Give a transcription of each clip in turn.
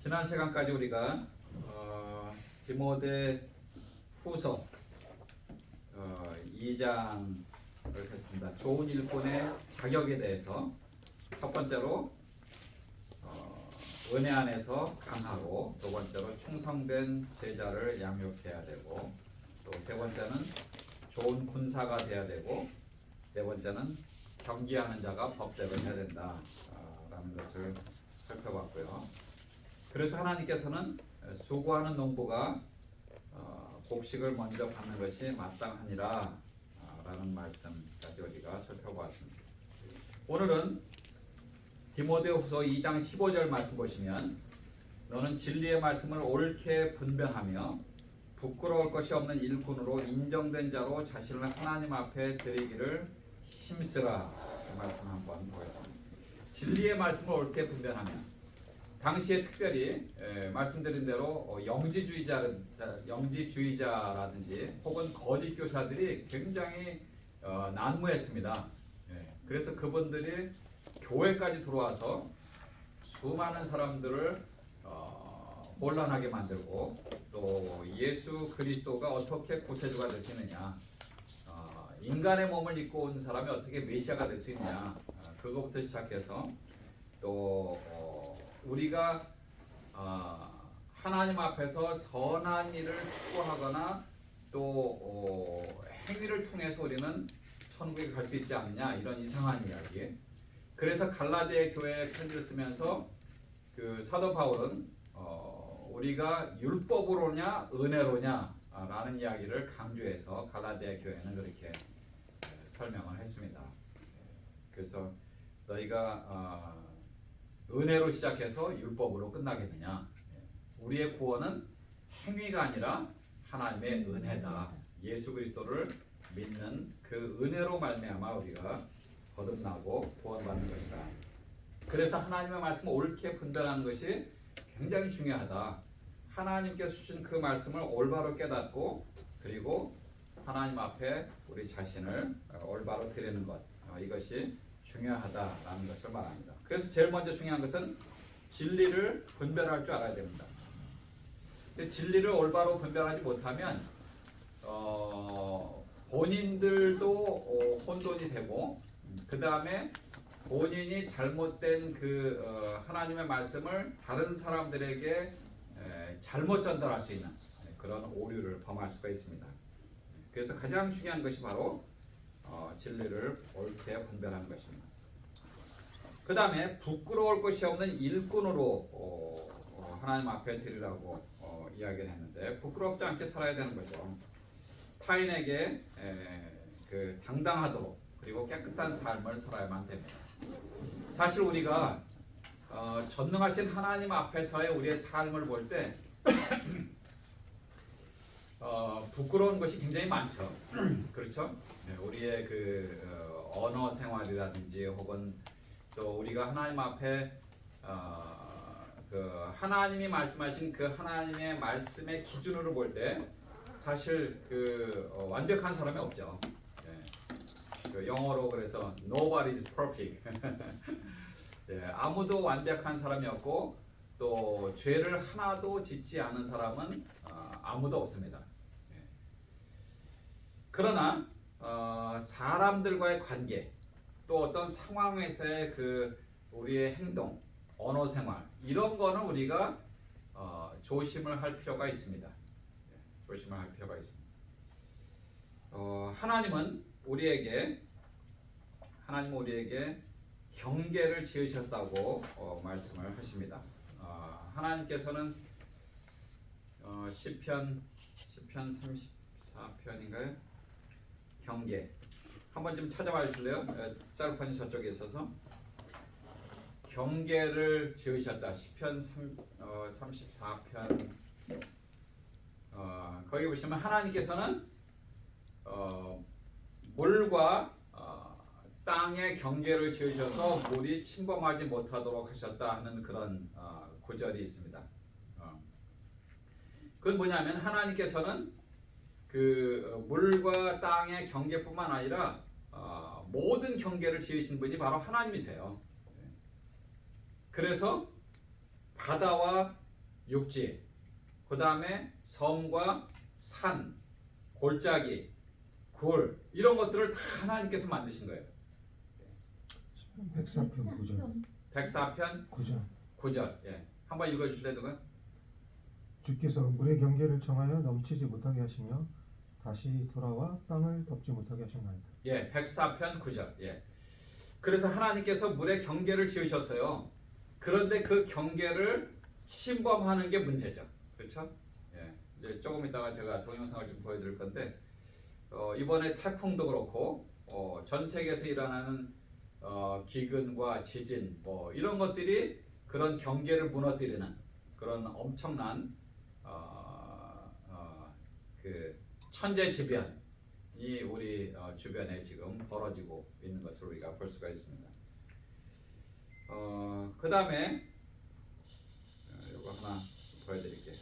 지난 시간까지 우리가 디모데 후서 2장을 했습니다. 좋은 일꾼의 자격에 대해서 첫 번째로 은혜 안에서 강하고, 두 번째로 충성된 제자를 양육해야 되고, 또 세 번째는 좋은 군사가 돼야 되고, 네 번째는 경기하는 자가 법대로 해야 된다 라는 것을 살펴봤고요. 그래서 하나님께서는 수고하는 농부가 곡식을 먼저 받는 것이 마땅하니라 라는 말씀까지 우리가 살펴보았습니다. 오늘은 디모데후서 2장 15절 말씀 보시면, 너는 진리의 말씀을 옳게 분별하며 부끄러울 것이 없는 일꾼으로 인정된 자로 자신을 하나님 앞에 드리기를 힘쓰라. 그 말씀 한번 보겠습니다. 진리의 말씀을 옳게 분별하며, 당시에 특별히 말씀드린 대로 영지주의자라든지 혹은 거짓 교사들이 굉장히 난무했습니다. 그래서 그분들이 교회까지 들어와서 수많은 사람들을 혼란하게 만들고, 또 예수 그리스도가 어떻게 구세주가 될 수 있느냐, 인간의 몸을 입고 온 사람이 어떻게 메시아가 될 수 있느냐, 그것부터 시작해서 또 우리가 하나님 앞에서 선한 일을 추구하거나 또 행위를 통해서 우리는 천국에 갈 수 있지 않느냐, 이런 이상한 이야기. 그래서 갈라디아 교회에 편지를 쓰면서 그 사도 바울은 우리가 율법으로냐 은혜로냐 라는 이야기를 강조해서 갈라디아 교회는 그렇게 설명을 했습니다. 그래서 너희가 은혜로 시작해서 율법으로 끝나겠느냐? 우리의 구원은 행위가 아니라 하나님의 은혜다. 예수 그리스도를 믿는 그 은혜로 말미암아 우리가 거듭나고 구원받는 것이다. 그래서 하나님의 말씀을 옳게 분별하는 것이 굉장히 중요하다. 하나님께서 주신 그 말씀을 올바로 깨닫고, 그리고 하나님 앞에 우리 자신을 올바로 드리는 것, 이것이 중요하다라는 것을 말합니다. 그래서 제일 먼저 중요한 것은 진리를 분별할 줄 알아야 됩니다. 근데 진리를 올바로 분별하지 못하면 본인들도 혼돈이 되고, 그 다음에 본인이 잘못된 하나님의 말씀을 다른 사람들에게 잘못 전달할 수 있는 그런 오류를 범할 수가 있습니다. 그래서 가장 중요한 것이 바로 진리를 옳게 분별하는 것입니다. 그 다음에 부끄러울 것이 없는 일꾼으로 하나님 앞에 드리라고 이야기를 했는데, 부끄럽지 않게 살아야 되는 거죠. 타인에게 당당하도록, 그리고 깨끗한 삶을 살아야만 됩니다. 사실 우리가 전능하신 하나님 앞에서의 우리의 삶을 볼 때 부끄러운 것이 굉장히 많죠. 그렇죠? 우리의 언어 생활이라든지, 혹은 또 우리가 하나님 앞에 하나님이 말씀하신 그 하나님의 말씀의 기준으로 볼 때 사실 완벽한 사람이 없죠. 영어로 그래서 nobody is perfect. 아무도 완벽한 사람이 없고, 또 죄를 하나도 짓지 않은 사람은 아무도 없습니다. 그러나 사람들과의 관계, 또 어떤 상황에서의 우리의 행동, 언어 생활, 이런 거는 우리가 조심을 할 필요가 있습니다. 조심을 할 필요가 있습니다. 하나님은 우리에게 경계를 지으셨다고 말씀을 하십니다. 하나님께서는 시편 34편인가요? 경계. 한번 좀 찾아봐 주실래요? 짤판이 저쪽에 있어서. 경계를 지으셨다. 시편 34편. 거기 보시면 하나님께서는 물과 땅의 경계를 지으셔서 물이 침범하지 못하도록 하셨다 하는 그런 구절이 있습니다. 그건 뭐냐면, 하나님께서는 물과 땅의 경계뿐만 아니라 모든 경계를 지으신 분이 바로 하나님이세요. 그래서 바다와 육지, 그 다음에 섬과 산, 골짜기, 굴 이런 것들을 다 하나님께서 만드신 거예요. 104편 9절. 104편 9절. 9절. 예. 한번 읽어주실래요, 누가? 주께서 물의 경계를 정하여 넘치지 못하게 하시며 다시 돌아와 땅을 덮지 못하게 하셨나이다. 예, 104편 9절. 예. 그래서 하나님께서 물의 경계를 지으셨어요. 그런데 그 경계를 침범하는 게 문제죠. 그렇죠? 예. 이제 조금 이따가 제가 동영상을 좀 보여드릴 건데 이번에 태풍도 그렇고 전 세계에서 일어나는 기근과 지진 뭐 이런 것들이 그런 경계를 무너뜨리는 그런 엄청난 그 천재지변이 우리 주변에 지금 벌어지고 있는 것을 우리가 볼 수가 있습니다. 그 다음에 이거 하나 좀 보여드릴게요.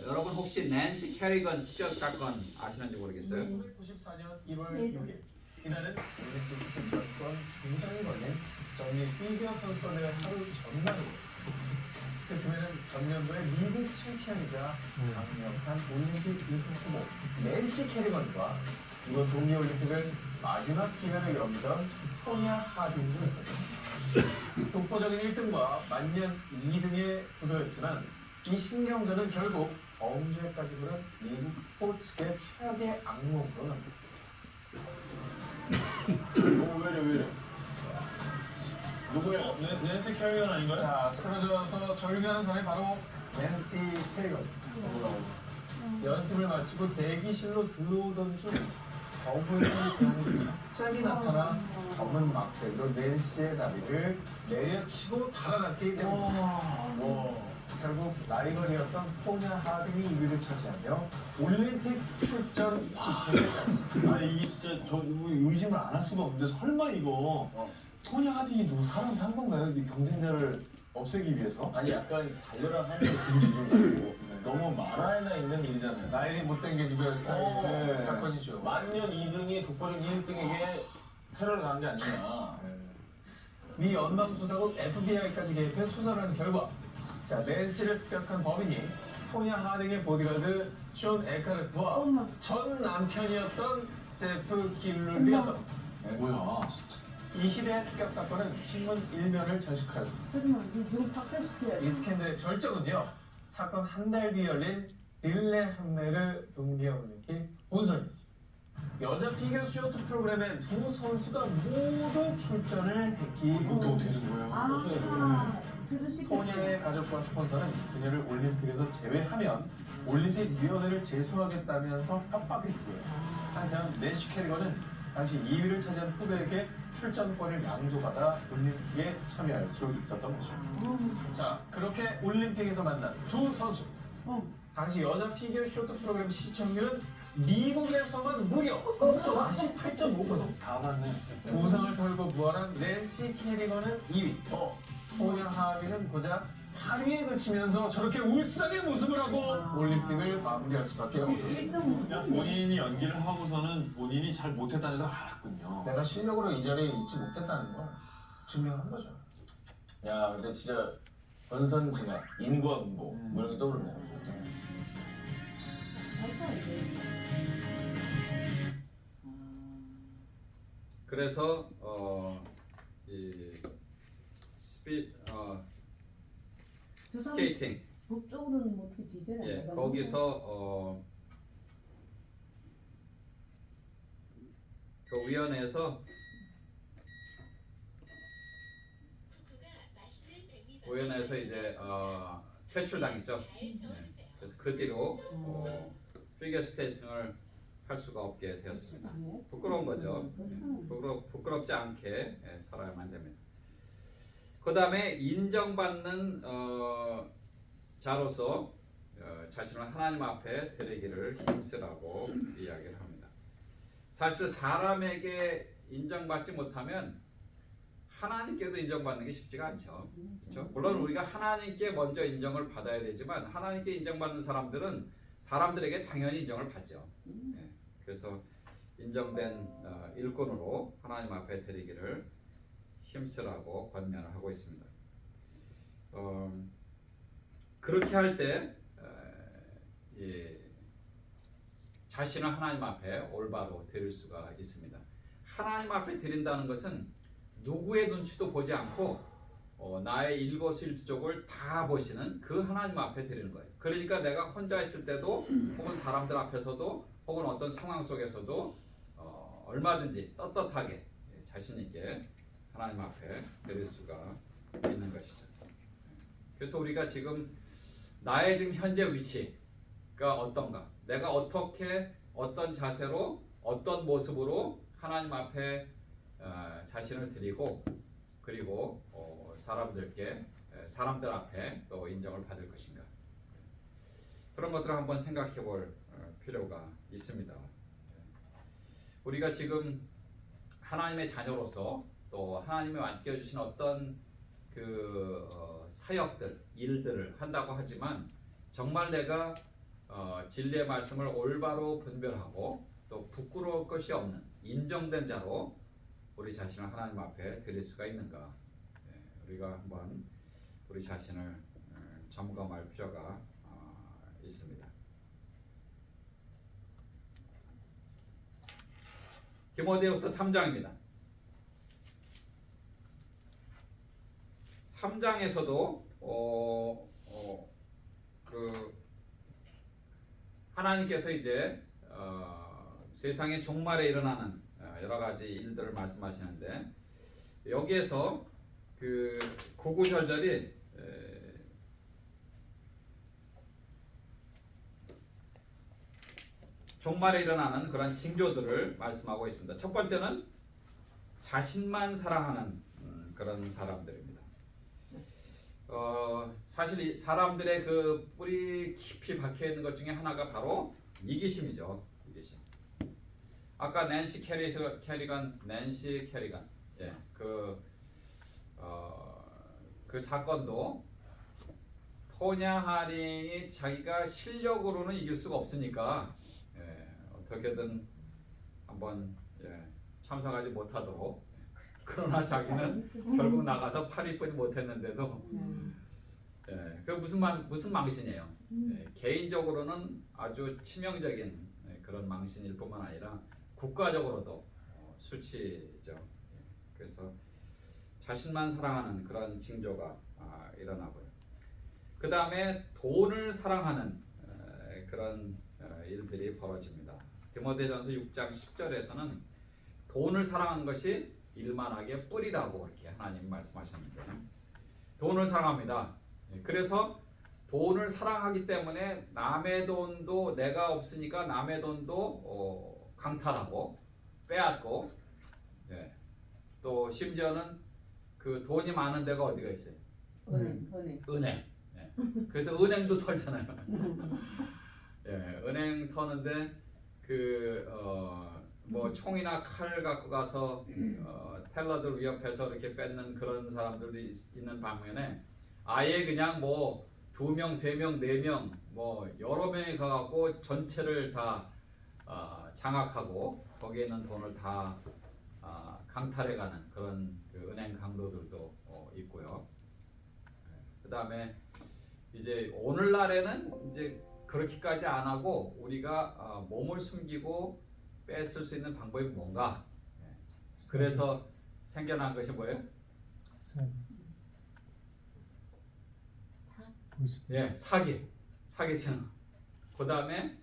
여러분 혹시 낸시 캐리건 습격 사건 아시는지 모르겠어요? 1994년 1월 6일 이날은 올림픽 전권 중상이 걸린 전미 피겨 선수들의 하루 전날이었습니다. 그 주에는 전년도에 미국 챔피언이자 강력한 올림픽 우승 후보 낸시 캐리건과 이번 동계올림픽을 마지막 기회를 염던 토냐 하딩도 있었습니다. 독보적인 1등과 만년 2등의 구도였지만 이 신경전은 결국 범죄까지 부른 미국 스포츠계 최악의 악몽으로 남겼습니다. 왜래? 누구야? 낸시 캐리건 아닌가요? 자, 쓰러져서 절규하는 사람이 바로 낸시 캐리건. 연습을 마치고 대기실로 들어오던 중 검은 병이 갑자기 나타나 검은 막대기로 낸시의 다리를 내려치고 달아났기 때문에 결국 라이벌이었던 토냐 하딩이 2위를 차지하며 올림픽 출전 실패했다. 아니 이게 진짜 저 의심을 안 할 수가 없는데 설마 이거 토니 하딩이 누구 사람 산 건가요? 이 경쟁자를 없애기 위해서? 아니 약간 달려라 하는 게 기준이고 너무 만화에나 있는 일이잖아요. 나일이 못 땡겨지고요 스타일 네. 사건이죠. 만년 2등이 독보적 1등에게 테러를 가한 게 아니냐. 미 연방수사국 FBI까지 개입해 수사를 한 결과 자 낸시를 습격한 범인이 토냐 하딩의 보디가드 존 에카르트와 전 남편이었던 제프 길룰리였다. 뭐야? 이 희대의 습격 사건은 신문 1면을 전식하였습니다. 잠깐만, 누구 바꿔시켜야 이 스캔들의 절정은요. 사건 한 달 뒤 열린 릴레하메르 동계올림픽 본선이었습니다. 여자 피겨스케이트 프로그램엔 두 선수가 모두 출전을 했기 이것도 어떻게 된 거예요? 아, 주주시켜. 토냐의 가족과 스폰서는 그녀를 올림픽에서 제외하면 올림픽위원회를 제소하겠다면서 협박했고요. 한편 낸시 캐리건은 당시 2위를 차지한 후배에게 출전권을 양도받아 올림픽에 참여할 수 있었던 것이죠. 자, 그렇게 올림픽에서 만난 두 선수. 당시 여자 피겨쇼트 프로그램 시청률은 미국에서만 무려 48.5%. 다 봤네. 우상을 털고 부활한 낸시 캐리건은 2위. 토냐 하딩은 고작 8위에 그치면서 저렇게 울상의 모습을 하고 올림픽을 마무리할 수밖에 없었습니다. 그냥 본인이 연기를 하고서는 본인이 잘 못했다는 걸 알았군요. 내가 실력으로 이 자리에 있지 못했다는 걸 증명한 거죠. 야 근데 진짜 권선징악, 인과응보 뭐 이런 게 떠오르네요. 그래서 이 스케이팅 북쪽으로는 뭐 어떻게 지지를 안 예, 하나? 거기서 그 위원회에서 이제 퇴출당했죠. 예, 그래서 그 뒤로 피겨 스케이팅을 할 수가 없게 되었습니다. 부끄러운 거죠. 부끄럽지 않게 살아야만 됩니다. 그 다음에 인정받는 자로서 자신을 하나님 앞에 드리기를 힘쓰라고 이야기를 합니다. 사실 사람에게 인정받지 못하면 하나님께도 인정받는 게 쉽지가 않죠. 그렇죠? 물론 우리가 하나님께 먼저 인정을 받아야 되지만 하나님께 인정받는 사람들은 사람들에게 당연히 인정을 받죠. 네. 그래서 인정된 일꾼으로 하나님 앞에 드리기를 힘쓰라고 권면을 하고 있습니다. 그렇게 할 때 자신을 하나님 앞에 올바로 드릴 수가 있습니다. 하나님 앞에 드린다는 것은 누구의 눈치도 보지 않고 나의 일거수일투족을 다 보시는 그 하나님 앞에 드리는 거예요. 그러니까 내가 혼자 있을 때도 혹은 사람들 앞에서도 혹은 어떤 상황 속에서도 얼마든지 떳떳하게 자신 있게 하나님 앞에 드릴 수가 있는 것이죠. 그래서 우리가 지금 나의 지금 현재 위치가 어떤가, 내가 어떻게 어떤 자세로 어떤 모습으로 하나님 앞에 자신을 드리고 그리고 사람들 앞에 또 인정을 받을 것인가, 그런 것들을 한번 생각해 볼 필요가 있습니다. 우리가 지금 하나님의 자녀로서 또 하나님이 맡겨주신 어떤 사역들, 일들을 한다고 하지만 정말 내가 진리의 말씀을 올바로 분별하고 또 부끄러울 것이 없는 인정된 자로 우리 자신을 하나님 앞에 드릴 수가 있는가, 우리가 한번 우리 자신을 점검할 필요가 있습니다. 디모데후서 3장입니다. 3장에서도 하나님께서 이제 세상의 종말에 일어나는 여러 가지 일들을 말씀하시는데, 여기에서 구구절절이 종말에 일어나는 그런 징조들을 말씀하고 있습니다. 첫 번째는 자신만 사랑하는 그런 사람들입니다. 사실 이 사람들의 그 뿌리 깊이 박혀 있는 것 중에 하나가 바로 이기심이죠. 이기심. 아까 낸시 캐리건, 예, 그 사건도 토냐 하링이 자기가 실력으로는 이길 수가 없으니까 어떻게든 한번 참석하지 못하도록, 그러나 자기는 결국 나가서 8위뿐이 못했는데도 그 무슨 망신이에요. 개인적으로는 아주 치명적인 그런 망신일 뿐만 아니라 국가적으로도 수치죠. 그래서 자신만 사랑하는 그런 징조가 일어나고요. 그 다음에 돈을 사랑하는 그런 일들이 벌어집니다. 디모데전서 6장 10절에서는 돈을 사랑하는 것이 일만하게 뿌리라고 이렇게 하나님 말씀하셨는데, 돈을 사랑합니다. 그래서 돈을 사랑하기 때문에 남의 돈도, 내가 없으니까 남의 돈도 강탈하고 빼앗고, 또 심지어는 그 돈이 많은 데가 어디가 있어요? 은행. 그래서 은행도 털잖아요. 은행 터는데 뭐 총이나 칼 갖고 가서 텔러들 위협해서 이렇게 뺏는 그런 사람들도 있는 반면에 아예 그냥 뭐 2명, 3명, 4명 뭐 여러 명이 가갖고 전체를 다 장악하고 거기에 있는 돈을 다 강탈해가는 그런 은행 강도들도 있고요. 그 다음에 이제 오늘날에는 이제 그렇게까지 안 하고 우리가 몸을 숨기고 뺏을 수 있는 방법이 뭔가? 그래서 생겨난 것이 뭐예요? 사기치는. 그 다음에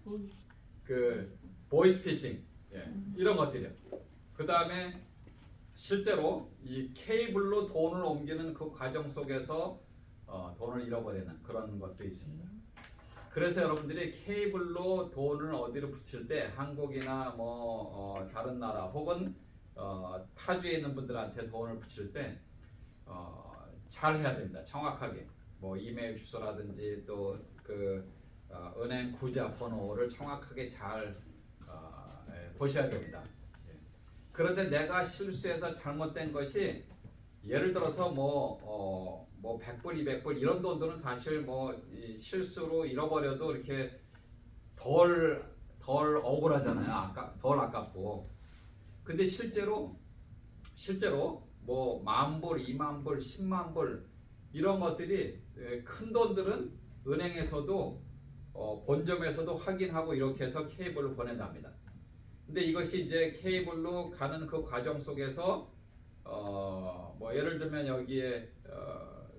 보이스 피싱, 이런 것들이요. 그 다음에 실제로 이 케이블로 돈을 옮기는 그 과정 속에서 돈을 잃어버리는 그런 것도 있습니다. 그래서 여러분들이 케이블로 돈을 어디로 붙일 때 한국이나 뭐 다른 나라 혹은 타주에 있는 분들한테 돈을 붙일 때 잘 해야 됩니다. 정확하게 뭐 이메일 주소라든지 또 은행 구자 번호를 정확하게 잘 보셔야 됩니다. 그런데 내가 실수해서 잘못된 것이 예를 들어서 뭐 100불, 200불 이런 돈들은 사실 뭐 실수로 잃어버려도 이렇게 덜 억울하잖아요. 덜 아깝고. 근데 실제로 뭐 10,000불, 20,000불, 100,000불 이런 것들이 큰 돈들은 은행에서도 본점에서도 확인하고 이렇게 해서 케이블로 보낸답니다. 근데 이것이 이제 케이블로 가는 그 과정 속에서 뭐 예를 들면 여기에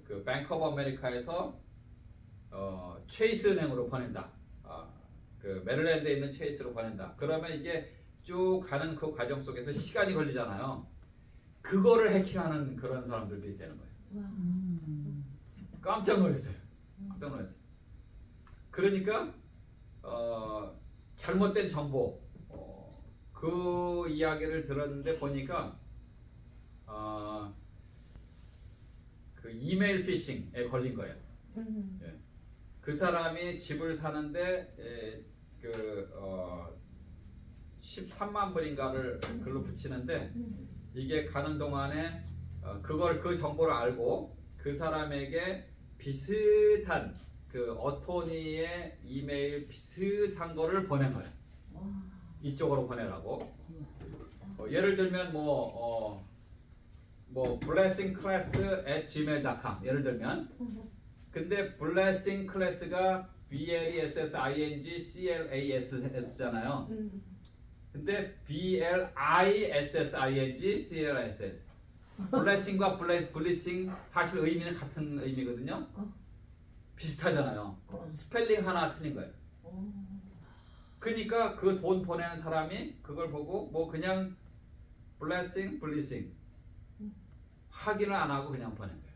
그 뱅크 오브 아메리카에서 체이스 은행으로 보낸다. 그 메릴랜드에 있는 체이스로 보낸다. 그러면 이게 쭉 가는 그 과정 속에서 시간이 걸리잖아요. 그거를 해킹하는 그런 사람들도 있다는 거예요. 깜짝 놀랐어요. 깜짝 놀랐어요. 그러니까 잘못된 정보 그 이야기를 들었는데 보니까 그 이메일 피싱에 걸린 거예요. 예. 그 사람이 집을 사는데 13만 불인가를 글로 붙이는데 이게 가는 동안에 그걸 그 정보를 알고 그 사람에게 비슷한 그 어토니의 이메일 비슷한 거를 보낸 거예요. 이쪽으로 보내라고. 예를 들면 뭐 blessingclass@gmail.com 예를 들면 근데 blessing class가 blessingclass잖아요. 근데 blissingclass blessing과 blessing 사실 의미는 같은 의미거든요. 비슷하잖아요. 스펠링 하나 틀린 거예요. 그러니까 그 돈 보내는 사람이 그걸 보고 뭐 그냥 blessing 확인을 안 하고 그냥 보낸 거예요.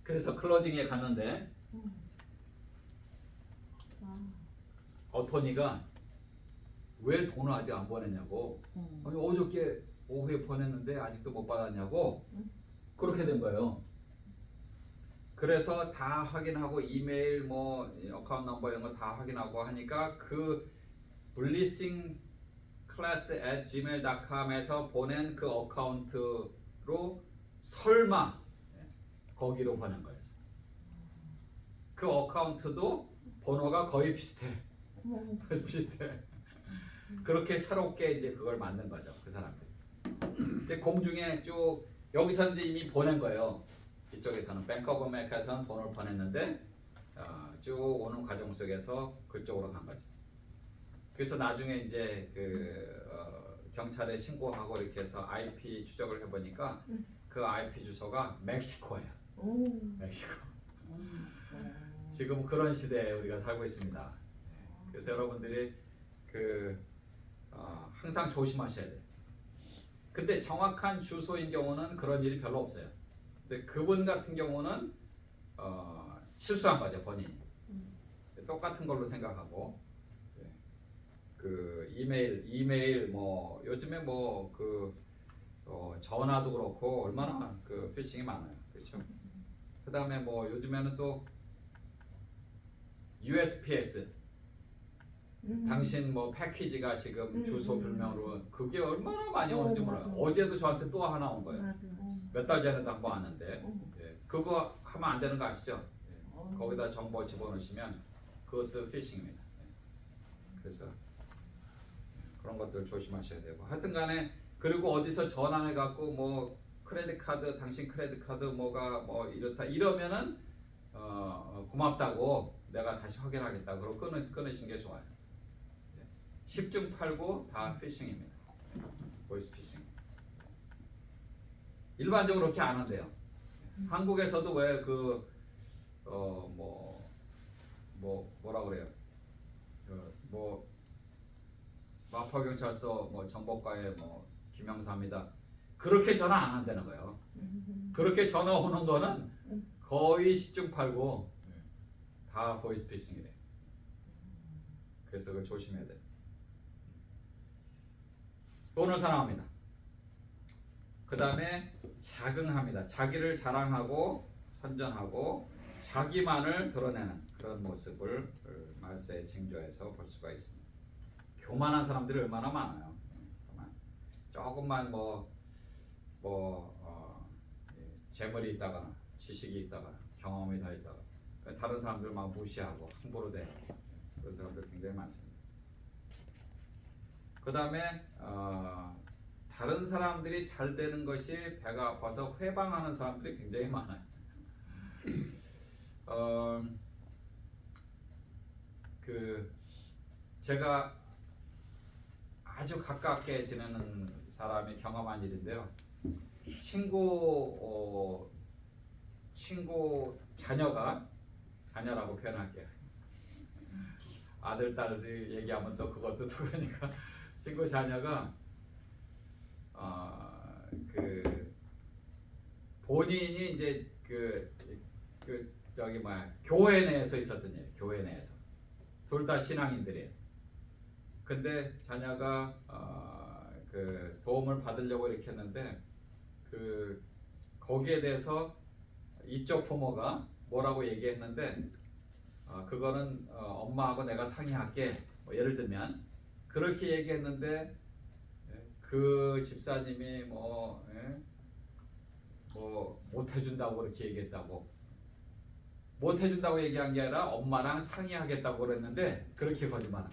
그래서 클로징에 갔는데 어토니가 왜 돈을 아직 안 보냈냐고 아니, 어저께 오후에 보냈는데 아직도 못 받았냐고 그렇게 된 거예요. 그래서 다 확인하고 이메일 뭐 어카운트 넘버 이런 거 다 확인하고 하니까 그 blissingclass@gmail.com에서 보낸 그 어카운트로 설마 거기로 보낸 거예요. 그 어카운트도 번호가 거의 비슷해. 비슷해. 그렇게 새롭게 이제 그걸 만든 거죠. 그 사람들. 근데 공중에 쭉 여기서 이제 이미 보낸 거예요. 이쪽에서는 뱅크 오브 아메리카에서는 돈을 보냈는데 쭉 오는 과정 속에서 그쪽으로 간 거죠. 그래서 나중에 이제 경찰에 신고하고 이렇게 해서 IP 추적을 해보니까 그 IP 주소가 멕시코예요. 멕시코. 지금 그런 시대에 우리가 살고 있습니다. 그래서 여러분들이 항상 조심하셔야 돼요. 근데 정확한 주소인 경우는 그런 일이 별로 없어요. 근데 그분 같은 경우는 실수한 거죠, 본인이. 똑같은 걸로 생각하고 그 이메일 뭐 요즘에 뭐 전화도 그렇고 얼마나 그 피싱이 많아요, 그렇죠? 그다음에 뭐 요즘에는 또 USPS 당신 뭐 패키지가 지금 주소 불명으로 그게 얼마나 많이 오는지 몰라요. 어제도 저한테 또 하나 온 거예요. 몇 달 전에도 한 번 왔는데 그거 하면 안 되는 거 아시죠? 거기다 정보 집어넣으시면 그것도 피싱입니다. 그래서 그런 것들 조심하셔야 되고 하여튼간에 그리고 어디서 전화해 갖고 뭐 크레딧 카드 당신 크레딧 카드 뭐가 뭐 이렇다 이러면은 고맙다고 내가 다시 확인하겠다 그러고 끊으신 게 좋아요. 10중 8구 다 피싱입니다. 보이스 피싱. 일반적으로 그렇게 안 한대요. 한국에서도 왜 뭐라 그래요? 뭐 마포경찰서 뭐 정보과에 뭐 김영사입니다. 그렇게 전화 안 한다는 거예요. 그렇게 전화 오는 거는 거의 10중 8구 다 보이스 피싱이래. 그래서 그걸 조심해야 돼. 돈을 사랑합니다. 그 다음에 자긍합니다. 자기를 자랑하고 선전하고 자기만을 드러내는 그런 모습을 말세의 징조에서 볼 수가 있습니다. 교만한 사람들이 얼마나 많아요. 조금만 재물이 있다거나 지식이 있다거나 경험이 더 있다거나 다른 사람들 막 무시하고 함부로 대는 그런 사람들 굉장히 많습니다. 그 다음에 다른 사람들이 잘 되는 것이 배가 아파서 회방하는 사람들이 굉장히 많아요. 제가 아주 가깝게 지내는 사람이 경험한 일인데요. 친구 자녀라고 표현할게요. 아들 딸이 얘기하면 또 그것도 또 그러니까 친구 자녀가 본인이 이제 교회 내에서 있었던 일, 교회 내에서 둘 다 신앙인들이에요. 근데 자녀가 도움을 받으려고 이렇게 했는데 거기에 대해서 이쪽 부모가 뭐라고 얘기했는데 그거는 엄마하고 내가 상의할게. 뭐 예를 들면 그렇게 얘기했는데 그 집사님이 뭐 못 해준다고 그렇게 얘기했다고. 못 해준다고 얘기한 게 아니라 엄마랑 상의하겠다고 그랬는데 그렇게 거짓말.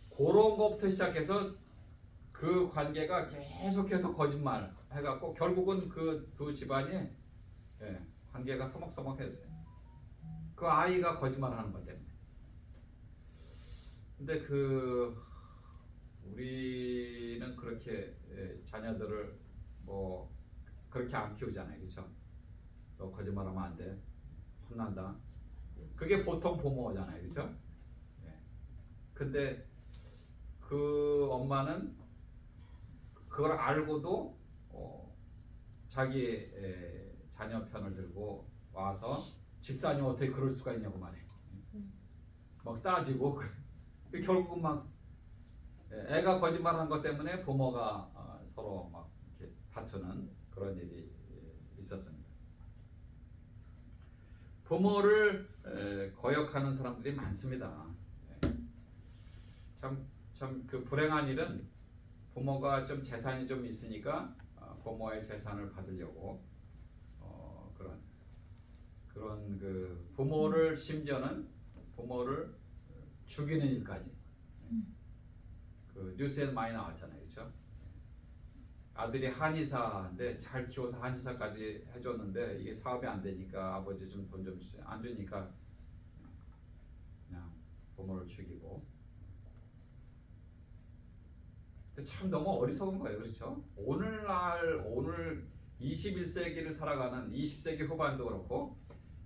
그런 것부터 시작해서 그 관계가 계속해서 거짓말 해갖고 결국은 그 두 집안이 관계가 서먹서먹해졌어요. 그 아이가 거짓말하는 것 때문에. 근데 우리는 그렇게 자녀들을 뭐 그렇게 안 키우잖아요, 그렇죠? 너 거짓말하면 안 돼, 혼난다. 그게 보통 부모잖아요, 그렇죠? 근데 그 엄마는 그걸 알고도 자기 자녀 편을 들고 와서 집사님 어떻게 그럴 수가 있냐고 말해. 막 따지고 결국은 막 애가 거짓말한 것 때문에 부모가 서로 막 이렇게 다투는 그런 일이 있었습니다. 부모를 거역하는 사람들이 많습니다. 참 그 불행한 일은 부모가 좀 재산이 좀 있으니까 부모의 재산을 받으려고 그런 그 부모를 심지어는 부모를 죽이는 일까지 그 뉴스에 많이 나왔잖아요, 그렇죠? 아들이 한의사인데 잘 키워서 한의사까지 해줬는데 이게 사업이 안 되니까 아버지 좀 돈 좀 안 주니까 그냥 부모를 죽이고. 참 너무 어리석은 거예요, 그렇죠? 오늘 21세기를 살아가는 20세기 후반도 그렇고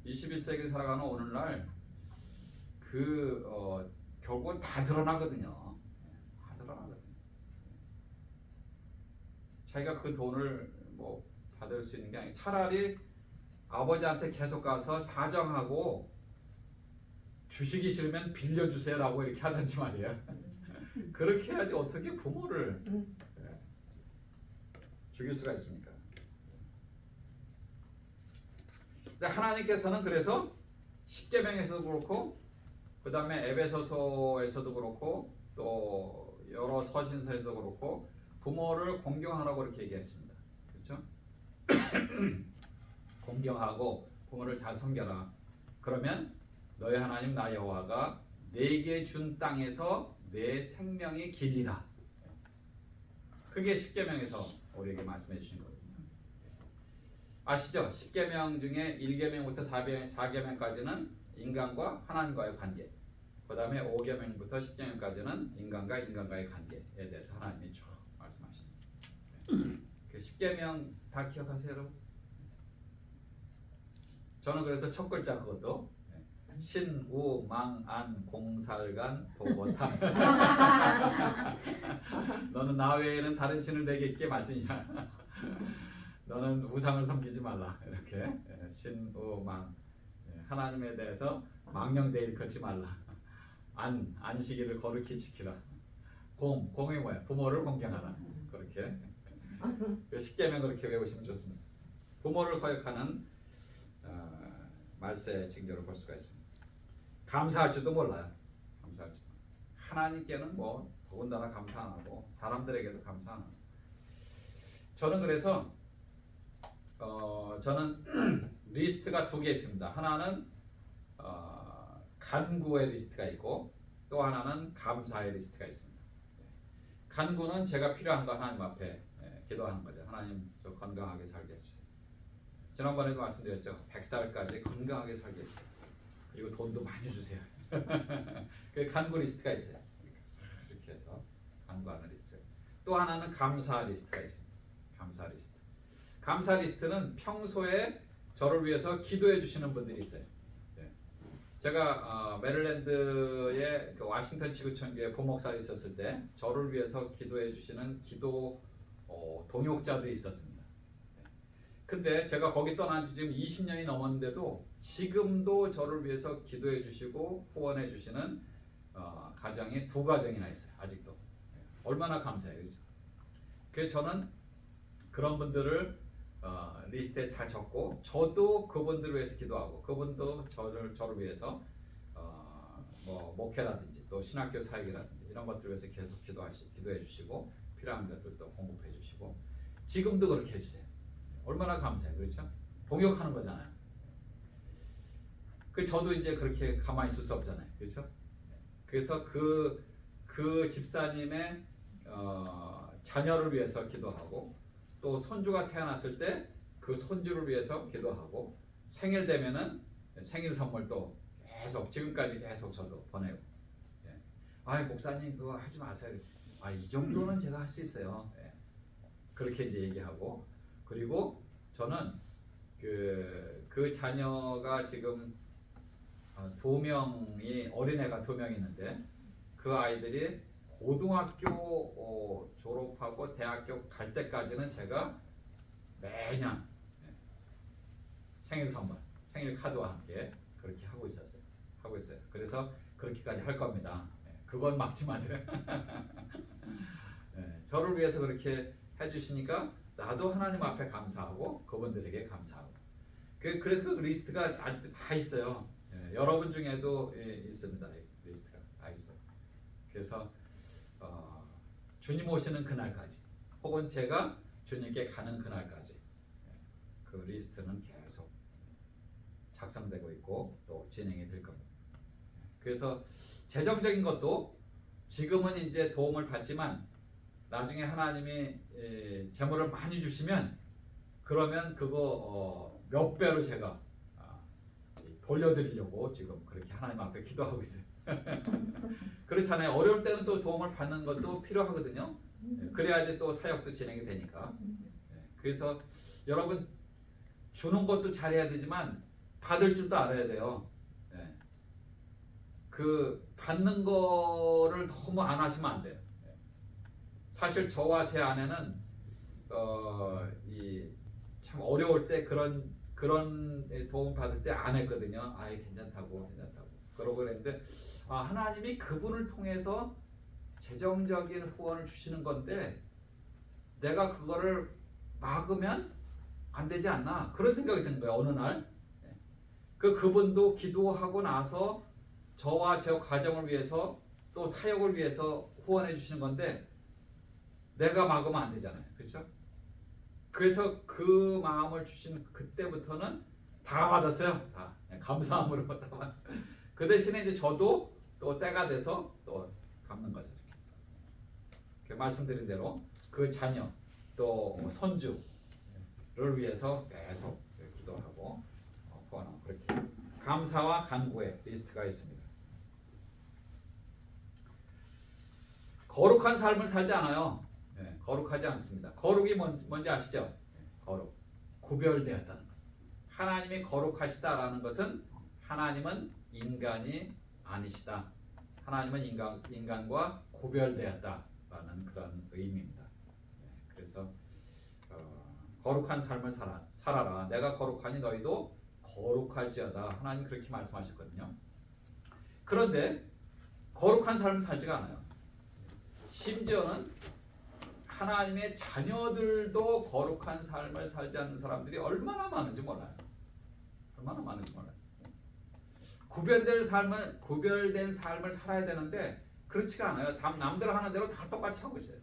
21세기를 살아가는 오늘날 결국은 다 드러나거든요. 다 드러나거든요. 자기가 그 돈을 뭐 받을 수 있는 게 아니고 차라리 아버지한테 계속 가서 사정하고 주시기 싫으면 빌려주세요라고 이렇게 하든지 말이에요. 그렇게 해야지 어떻게 부모를 죽일 수가 있습니까? 근데 하나님께서는 그래서 십계명에서도 그렇고 그 다음에 에베소서에서도 그렇고 또 여러 서신서에서도 그렇고 부모를 공경하라고 이렇게 얘기했습니다. 그렇죠? 공경하고 부모를 잘 섬겨라. 그러면 너희 하나님 나 여호와가 내게 준 땅에서 내 생명이 길리라. 그게 십계명에서 우리에게 말씀해 주신 거거든요. 아시죠? 십계명 중에 1계명부터 4계명까지는 인간과 하나님과의 관계. 그 다음에 5계명부터 10계명까지는 인간과의 관계에 대해서 하나님이 쭉 말씀하십니다. 그 10계명 다 기억하세요, 여러분? 저는 그래서 첫 글자 그것도 신우망안 공살간 도보탐. 너는 나 외에는 다른 신을 내게 말지니라. 너는 우상을 섬기지 말라. 이렇게 신우망 하나님에 대해서 망령되 일컫지 말라. 안식일을 거룩히 지키라. 공이 뭐야? 부모를 공경하라. 그렇게 십계명 그렇게 외우시면 좋습니다. 부모를 거역하는 말세 징조를 볼 수가 있습니다. 감사할 줄도 몰라요. 감사할 줄. 하나님께는 뭐 더군다나 감사 안 하고 사람들에게도 감사 안 하고. 저는 그래서 저는 리스트가 두 개 있습니다. 하나는 간구의 리스트가 있고 또 하나는 감사의 리스트가 있습니다. 간구는 제가 필요한 거 하나님 앞에 기도하는 거죠. 하나님 저 건강하게 살게 해주세요. 지난번에도 말씀드렸죠. 100살까지 건강하게 살게 해주세요. 그리고 돈도 많이 주세요. 그 간구 리스트가 있어요. 이렇게 해서 간구하는 리스트. 또 하나는 감사 리스트가 있습니다. 감사 리스트. 감사 리스트는 평소에 저를 위해서 기도해 주시는 분들이 있어요. 제가 메릴랜드의 그 워싱턴 지구촌교회 부목사로 있었을 때 저를 위해서 기도해 주시는 기도 동역자들이 있었습니다. 근데 제가 거기 떠난 지 지금 20년이 넘었는데도 지금도 저를 위해서 기도해 주시고 후원해 주시는 가정이 2가정이나 있어요. 아직도. 얼마나 감사해요. 그렇죠? 그래서 저는 그런 분들을 리스트에 다 적고 저도 그분들을 위해서 기도하고 그분도 저를 위해서 뭐 목회라든지 또 신학교 사역이라든지 이런 것들을 위해서 계속 기도해 주시고 필요한 것들도 공급해 주시고 지금도 그렇게 해주세요. 얼마나 감사해요. 그렇죠? 동역하는 거잖아요. 그 저도 이제 그렇게 가만히 있을 수 없잖아요. 그렇죠? 그래서 그 집사님의 자녀를 위해서 기도하고 또 손주가 태어났을 때 그 손주를 위해서 기도하고 생일 되면은 생일 선물도 계속 지금까지 계속 저도 보내고. 목사님 그거 하지 마세요. 이 정도는 제가 할 수 있어요. 그렇게 이제 얘기하고 그리고 저는 그 자녀가 지금 2명이 어린애가 2명 있는데 그 아이들이 고등학교 졸업하고 대학교 갈 때까지는 제가 매년 생일 선물, 생일 카드와 함께 그렇게 하고 있어요. 그래서 그렇게까지 할 겁니다. 그건 막지 마세요. 저를 위해서 그렇게 해주시니까 나도 하나님 앞에 감사하고 그분들에게 감사하고. 그래서 그 리스트가 다 있어요. 여러분 중에도 있습니다. 리스트가 다 있어요. 그래서 주님 오시는 그날까지 혹은 제가 주님께 가는 그날까지 그 리스트는 계속 작성되고 있고 또 진행이 될 겁니다. 그래서 재정적인 것도 지금은 이제 도움을 받지만 나중에 하나님이 재물을 많이 주시면 그러면 그거 몇 배로 제가 돌려드리려고 지금 그렇게 하나님 앞에 기도하고 있어요. 그렇잖아요. 어려울 때는 또 도움을 받는 것도 필요하거든요. 그래야지 또 사역도 진행이 되니까. 그래서 여러분 주는 것도 잘해야 되지만 받을 줄도 알아야 돼요. 그 받는 거를 너무 안 하시면 안 돼요. 사실 저와 제 아내는 참 어려울 때 그런 도움 받을 때 안 했거든요. 괜찮다고 그러고 그랬는데 하나님이 그분을 통해서 재정적인 후원을 주시는 건데 내가 그거를 막으면 안 되지 않나 그런 생각이 든 거예요. 어느 날 그분도 기도하고 나서 저와 제 가정을 위해서 또 사역을 위해서 후원해 주시는 건데 내가 막으면 안 되잖아요. 그렇죠? 그래서 그 마음을 주신 그때부터는 다 받았어요. 다 감사함으로 다. 그 대신에 이제 저도 또 때가 돼서 또 갚는 거죠. 이렇게 말씀드린 대로 그 자녀 또 손주를 위해서 계속 기도하고 후원하고 그렇게 감사와 간구의 리스트가 있습니다. 거룩한 삶을 살지 않아요. 거룩하지 않습니다. 거룩이 뭔지 아시죠? 거룩, 구별되었다는 것. 하나님이 거룩하시다라는 것은 하나님은 인간이 아니시다. 하나님은 인간과 구별되었다라는 그런 의미입니다. 그래서 거룩한 삶을 살아라. 내가 거룩하니 너희도 거룩할지어다. 하나님 그렇게 말씀하셨거든요. 그런데 거룩한 삶을 살지가 않아요. 심지어는 하나님의 자녀들도 거룩한 삶을 살지 않는 사람들이 얼마나 많은지 몰라요. 구별된 삶을 살아야 되는데 그렇지가 않아요. 남들 하는 대로 다 똑같이 하고 있어요.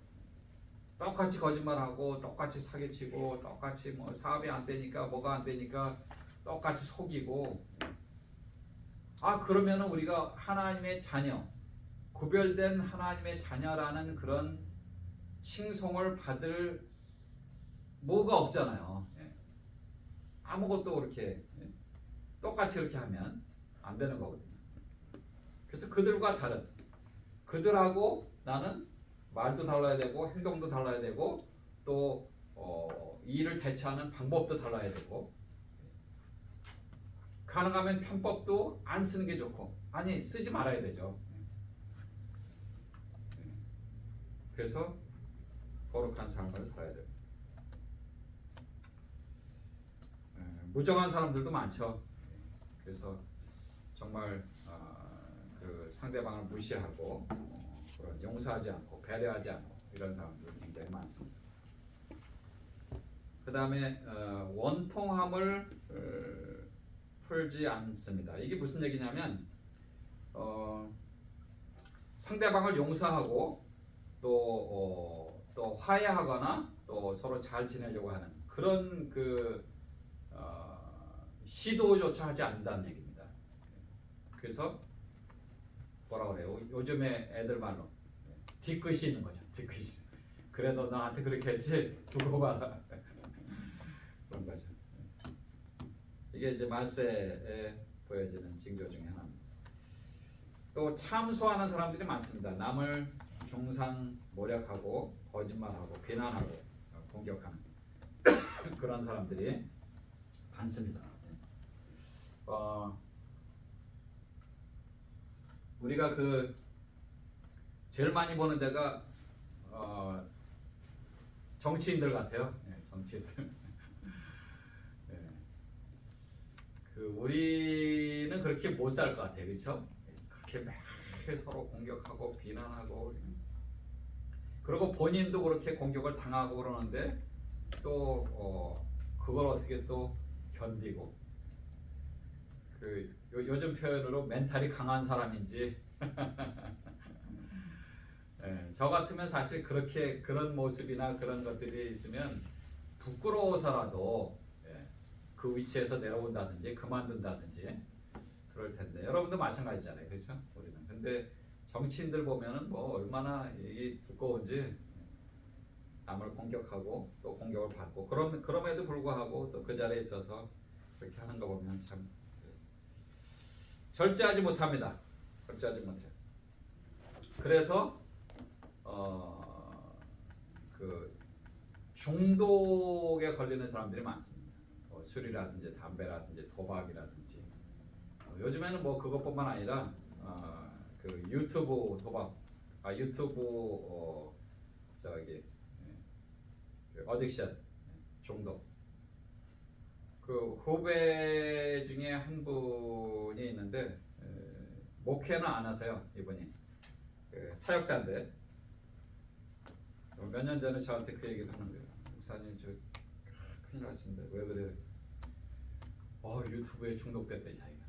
똑같이 거짓말하고 똑같이 사기치고 똑같이 뭐 사업이 안 되니까 뭐가 안 되니까 똑같이 속이고 그러면은 우리가 하나님의 자녀 구별된 하나님의 자녀라는 그런 칭송을 받을 뭐가 없잖아요. 예. 아무것도 그렇게 똑같이 그렇게 하면 안 되는 거거든요. 그래서 그들과 다른, 그들하고 나는 말도 달라야 되고 행동도 달라야 되고 또 이 일을 대처하는 방법도 달라야 되고, 가능하면 편법도 안 쓰는 게 좋고, 아니 쓰지 말아야 되죠. 그래서 거룩한 삶을 살아야 돼요. 무정한 사람들도 많죠. 그래서 정말 그 상대방을 무시하고 그런 용서하지 않고 배려하지 않고 이런 사람들 굉장히 많습니다. 그 다음에 원통함을 풀지 않습니다. 이게 무슨 얘기냐면 상대방을 용서하고 또 화해하거나 또 서로 잘 지내려고 하는 그런 시도조차 하지 않는다는 얘기입니다. 그래서 뭐라 그래요? 요즘에 애들 말로 뒤끝이 있는 거죠. 뒤끝이. 그래 너 나한테 그렇게 했지? 두고 봐라. 그런 거죠. 이게 이제 말세에 보여지는 징조 중에 하나입니다. 또 참소하는 사람들이 많습니다. 남을 중상모략하고 거짓말하고 비난하고 공격하는 그런 사람들이 많습니다. 우리가 그 제일 많이 보는 데가 정치인들 같아요. 정치인들. 그 우리는 그렇게 못 살 것 같아요, 그렇죠? 그렇게 매일 서로 공격하고 비난하고, 그리고 본인도 그렇게 공격을 당하고 그러는데 또 그걸 어떻게 또 견디고, 그 요즘 표현으로 멘탈이 강한 사람인지. 저 같으면 사실 그렇게 그런 모습이나 그런 것들이 있으면 부끄러워서라도 그 위치에서 내려온다든지 그만둔다든지 그럴 텐데, 여러분도 마찬가지잖아요, 그렇죠? 우리는. 근데 정치인들 보면은 뭐 얼마나 이 두꺼운지, 남을 공격하고 또 공격을 받고 그럼에도 불구하고 또 그 자리에 있어서 그렇게 하는 거 보면 참 절제하지 못합니다. 절제하지 못해요. 그래서 그 중독에 걸리는 사람들이 많습니다. 술이라든지 담배라든지 도박이라든지, 요즘에는 뭐 그것뿐만 아니라 그 유튜브 도박, 유튜브 어딕션, 중독. 그 후배 중에 한 분이 있는데 목회는 안 하세요. 이분이 사역자인데 몇 년 전에 저한테 그 얘기를 하는 거예요. 목사님 저 큰일 났습니다. 왜 그래요? 유튜브에 중독됐대 자기가.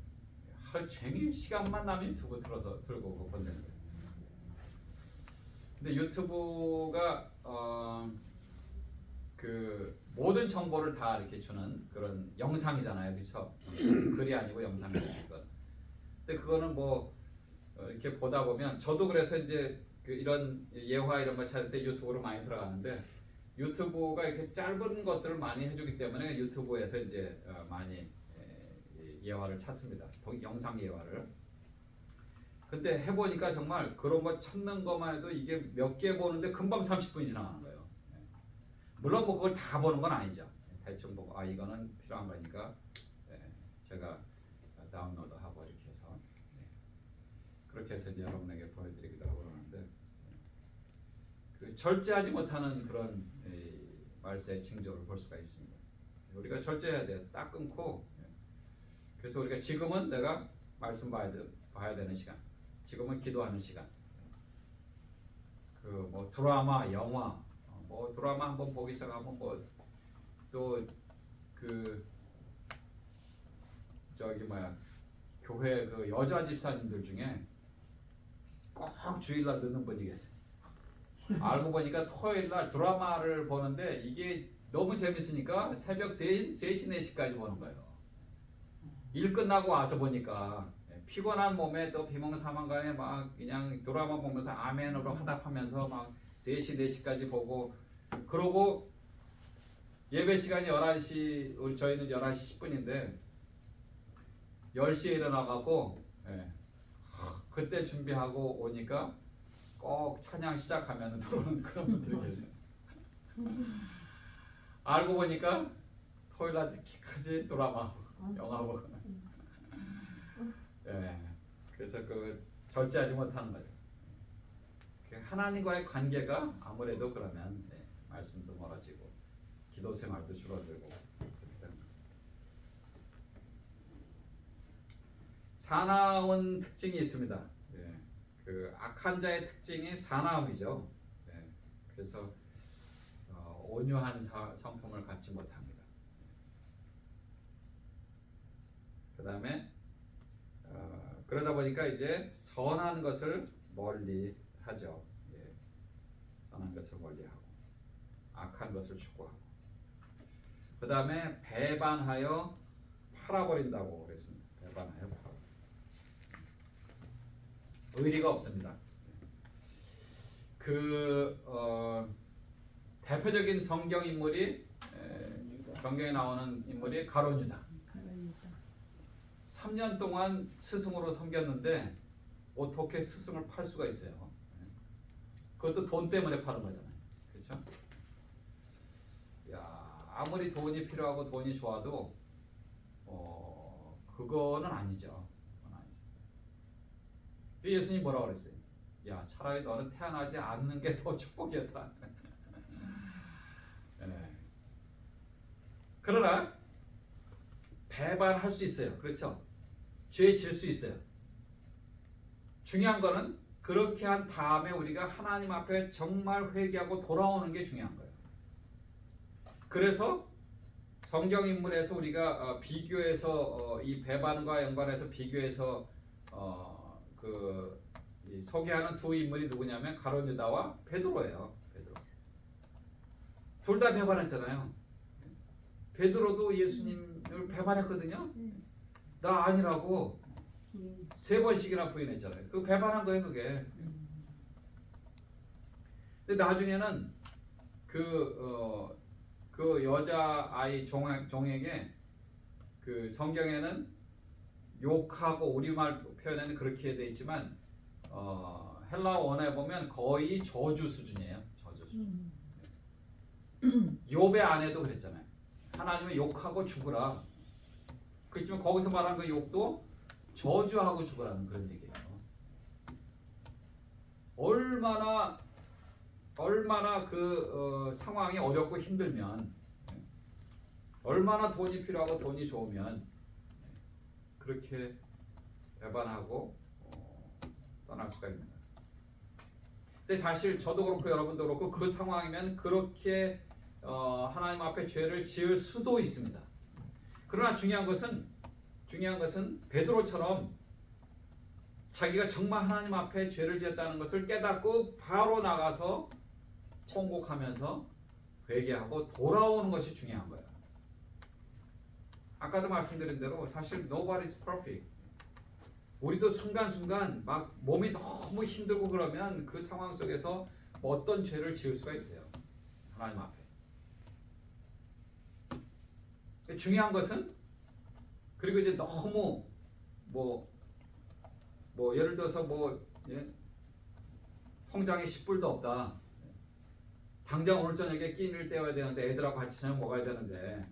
하루 종일 시간만 나면 유튜브 들고 본다는 거예요. 근데 유튜브가 그 모든 정보를 다 이렇게 주는 그런 영상이잖아요, 그렇죠? 글이 아니고 영상이니까. 근데 그거는 뭐 이렇게 보다 보면, 저도 그래서 이제 그 이런 예화 이런 거 찾을 때 유튜브로 많이 들어가는데, 유튜브가 이렇게 짧은 것들을 많이 해주기 때문에 유튜브에서 이제 많이 예화를 찾습니다. 영상 예화를. 근데 해보니까 정말 그런 거 찾는 것만 해도 이게 몇 개 보는데 금방 30분이 지나가는 거예요. 물론 뭐 그걸 다 보는 건 아니죠. 대충 보고 이거는 필요한 거니까 제가 다운로드하고 이렇게 해서 그렇게 해서 이제 여러분에게 보여드리기도 하고 그러는데, 그 절제하지 못하는 그런 말세의 징조를 볼 수가 있습니다. 우리가 절제해야 돼요. 딱 끊고. 그래서 우리가 지금은 내가 말씀 봐야 되는 시간, 지금은 기도하는 시간. 그 뭐 드라마, 영화, 뭐 드라마 한번 보기 시작하면 뭐 또 그 교회 그 여자 집사님들 중에 꼭 주일날 늦는 분이 계세요. 알고 보니까 토요일날 드라마를 보는데 이게 너무 재밌으니까 새벽 3시, 4시까지 보는 거예요. 일 끝나고 와서 보니까 피곤한 몸에 또 비몽사몽간에 막 그냥 드라마 보면서 아멘으로 화답하면서 막 3시, 4시까지 보고 그러고 예배 시간이 11시, 저희는 11시 10분인데 10시에 일어나가고 그때 준비하고 오니까 꼭 찬양 시작하면 들어오는 그런 분들이 계세요. 알고 보니까 토요일 날 늦게까지 드라마, 영화 보고. 그래서 그 절제하지 못하는 거죠. 하나님과의 관계가 아무래도 그러면 말씀도 멀어지고 기도 생활도 줄어들고 그렇게 되는 거죠. 사나운 특징이 있습니다. 그 악한 자의 특징이 사나움이죠. 그래서 온유한 성품을 갖지 못합니다. 그 다음에 그러다 보니까 이제 선한 것을 멀리 하죠. 선한 것을 멀리하고 악한 것을 추구하고 그 다음에 배반하여 팔아버린다고 그랬습니다. 배반하여 팔아. 의리가 없습니다. 대표적인 성경 인물이 성경에 나오는 인물이 가룟 유다. 3년 동안 스승으로 섬겼는데 어떻게 스승을 팔 수가 있어요? 그것도 돈 때문에 파는 거잖아요. 그렇죠? 아무리 돈이 필요하고 돈이 좋아도 그거는 아니죠. 예수님 뭐라고 그랬어요? 야, 차라리 너는 태어나지 않는 게 더 축복이었다. 그러나 배반할 수 있어요. 그렇죠? 죄 질 수 있어요. 중요한 거는 그렇게 한 다음에 우리가 하나님 앞에 정말 회개하고 돌아오는 게 중요한 거예요. 그래서 성경 인물에서 우리가 비교해서 이 배반과 연관해서 비교해서 소개하는 두 인물이 누구냐면 가룟 유다와 베드로예요. 베드로. 둘 다 배반했잖아요. 베드로도 예수님을 배반했거든요. 나 아니라고 3번씩이나 부인했잖아요. 그 배반한 거예요, 그게. 근데 나중에는 그 여자 아이 종에게 그 성경에는 욕하고 우리말 표현에는 그렇게 돼 있지만 헬라어 원어에 보면 거의 저주 수준이에요. 저주 수준. 욥의 아내도 그랬잖아요. 하나님은 욕하고 죽으라. 그렇지만 거기서 말한 그 욕도 저주하고 죽으라는 그런 얘기예요. 얼마나 그 상황이 어렵고 힘들면, 얼마나 돈이 필요하고 돈이 좋으면 그렇게 배반하고 떠날 수가 있는 거예요. 근데 사실 저도 그렇고 여러분도 그렇고 그 상황이면 그렇게 하나님 앞에 죄를 지을 수도 있습니다. 그러나 중요한 것은 베드로처럼 자기가 정말 하나님 앞에 죄를 지었다는 것을 깨닫고 바로 나가서 통곡하면서 회개하고 돌아오는 것이 중요한 거예요. 아까도 말씀드린 대로 사실 nobody's perfect. 우리도 순간순간 막 몸이 너무 힘들고 그러면 그 상황 속에서 어떤 죄를 지을 수가 있어요. 하나님 앞에. 중요한 것은 그리고 이제 너무 뭐 예를 들어서 통장에 10불도 없다. 당장 오늘 저녁에 끼니를 때워야 되는데 애들하고 같이 저녁 먹어야 되는데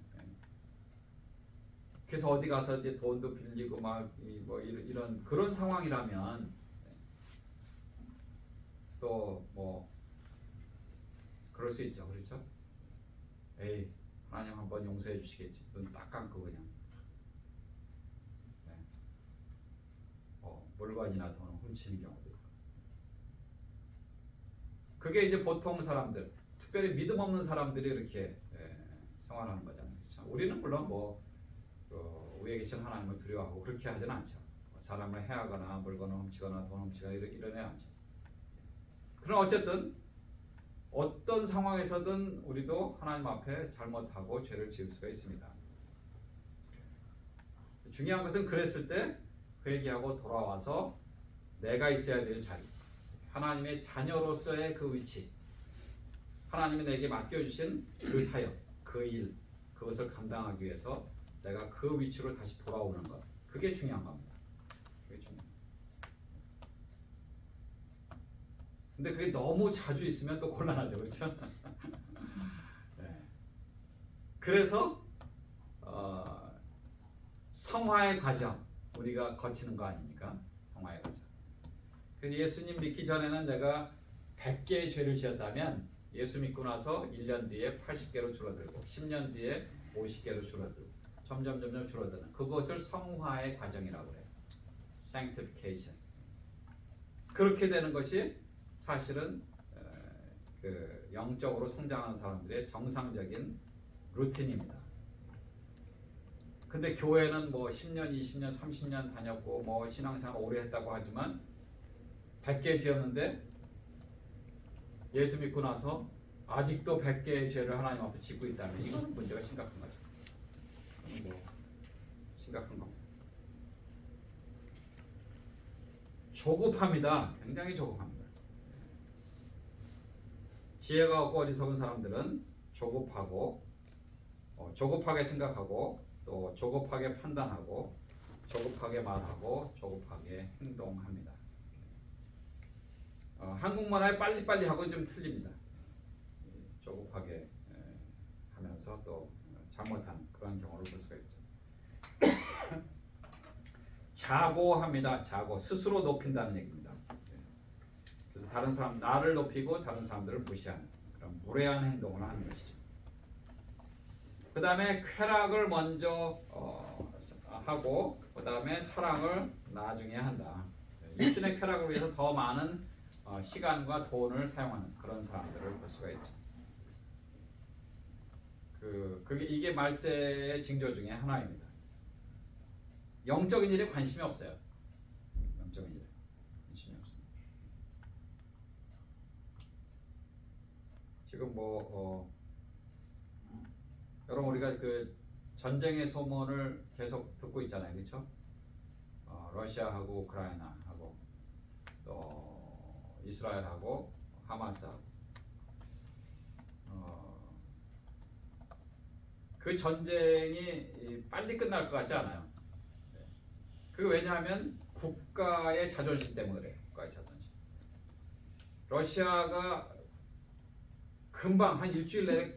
그래서 어디 가서 이제 돈도 빌리고 이런 그런 상황이라면 또 그럴 수 있죠. 그렇죠? 에이, 하나님 한번 용서해 주시겠지. 눈 딱 감고 그냥 물건이나 돈을 훔치는 경우도 있고. 그게 이제 보통 사람들, 특별히 믿음 없는 사람들이 이렇게 생활하는 거잖아요. 그렇죠? 우리는 물론 위에 계신 하나님을 두려워하고 그렇게 하지는 않죠. 사람을 해하거나 물건을 훔치거나 돈 훔치거나 이러지 않죠. 그러나 어쨌든 어떤 상황에서든 우리도 하나님 앞에 잘못하고 죄를 지을 수가 있습니다. 중요한 것은 그랬을 때 회개하고 돌아와서 내가 있어야 될 자리, 하나님의 자녀로서의 그 위치, 하나님이 내게 맡겨주신 그 사역, 그 일, 그것을 감당하기 위해서 내가 그 위치로 다시 돌아오는 것, 그게 중요한 겁니다. 그게 중요해요. 근데 그게 너무 자주 있으면 또 곤란하죠, 그렇죠? 네. 그래서 성화의 과정 우리가 거치는 거 아닙니까? 성화의 과정. 그래서 예수님 믿기 전에는 내가 100개의 죄를 지었다면 예수 믿고 나서 1년 뒤에 80개로 줄어들고 10년 뒤에 50개로 줄어들고 점점 줄어드는 그것을 성화의 과정이라고 해요. Sanctification. 그렇게 되는 것이 사실은 그 영적으로 성장하는 사람들의 정상적인 루틴입니다. 근데 교회는 뭐 10년, 20년, 30년 다녔고 뭐 신앙생활 오래 했다고 하지만 100개 지었는데 예수 믿고 나서 아직도 100개의 죄를 하나님 앞에 짓고 있다면 이건 문제가 심각한 거죠. 심각한 겁니다. 조급합니다. 굉장히 조급합니다. 지혜가 없고 어리석은 사람들은 조급하고 조급하게 생각하고 또 조급하게 판단하고 조급하게 말하고 조급하게 행동합니다. 한국말의 빨리빨리 하고 좀 틀립니다. 조급하게 하면서 또 잘못한 그런 경우를 볼 수가 있죠. 자고합니다. 자고 스스로 높인다는 얘기입니다. 그래서 다른 사람 나를 높이고 다른 사람들을 무시하는 그런 무례한 행동을 하는 것이죠. 그 다음에 쾌락을 먼저 하고 그 다음에 사랑을 나중에 한다. 육신의 쾌락을 위해서 더 많은 시간과 돈을 사용하는 그런 사람들을 볼 수가 있죠. 이게 말세의 징조 중에 하나입니다. 영적인 일에 관심이 없어요. 영적인 일에 관심이 없습니다. 지금 여러분 우리가 그 전쟁의 소문을 계속 듣고 있잖아요, 그렇죠? 러시아하고 우크라이나하고 또 이스라엘하고 하마스하고 그 전쟁이 빨리 끝날 것 같지 않아요. 그 왜냐하면 국가의 자존심 때문에 그래요. 국가의 자존심. 러시아가 금방 한 일주일 내에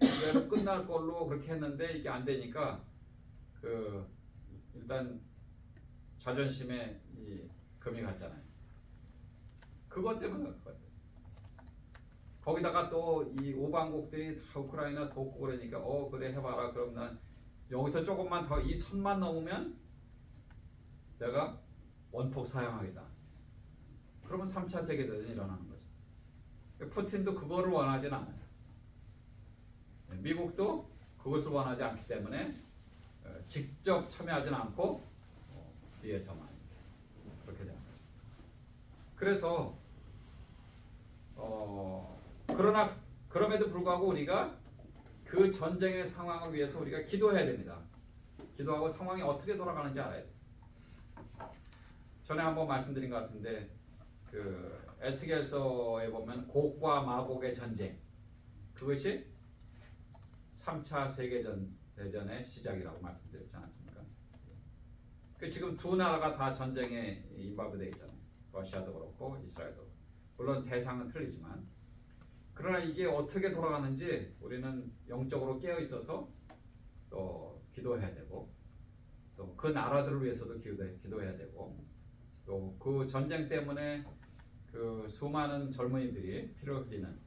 끝날 걸로 그렇게 했는데 이게 안 되니까 일단 자존심에 이 금이 갔잖아요. 그것 때문에 그것. 거기다가 또 이 오방국들이 다 우크라이나 돕고 그러니까 그래 해봐라. 그럼 난 여기서 조금만 더 이 선만 넘으면 내가 원폭 사용하겠다. 그러면 3차 세계대전이 일어나는 거죠. 푸틴도 그거를 원하진 않아요. 미국도 그것을 원하지 않기 때문에 직접 참여하진 않고 뒤에서만 그렇게 되는 거죠. 그래서 그럼에도 불구하고 우리가 그 전쟁의 상황을 위해서 우리가 기도해야 됩니다. 기도하고 상황이 어떻게 돌아가는지 알아야 돼요. 전에 한번 말씀드린 것 같은데 그 에스겔서에 보면 곡과 마곡의 전쟁 그것이 3차 세계대전의 시작이라고 말씀드렸지 않았습니까? 지금 두 나라가 다 전쟁에 인바브되어 있잖아요. 러시아도 그렇고 이스라엘도 그렇고. 물론 대상은 틀리지만 그러나 이게 어떻게 돌아가는지 우리는 영적으로 깨어 있어서 또 기도해야 되고 또 그 나라들을 위해서도 기도해야 되고 또 그 전쟁 때문에 그 수많은 젊은이들이 피를 흘리는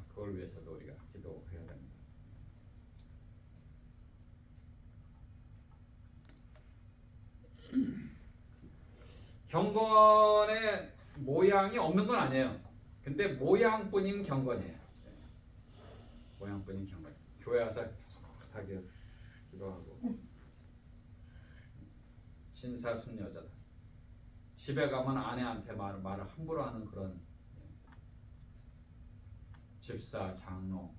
그걸 위해서도 우리가 기도해야 됩니다. 경건의 모양이 없는 건 아니에요. 근데 모양뿐인 경건이에요. 모양뿐인 경건. 교회 와서 계속하게 기도하고 신사숙녀자다. 집에 가면 아내한테 말을 함부로 하는 그런 집사, 장로,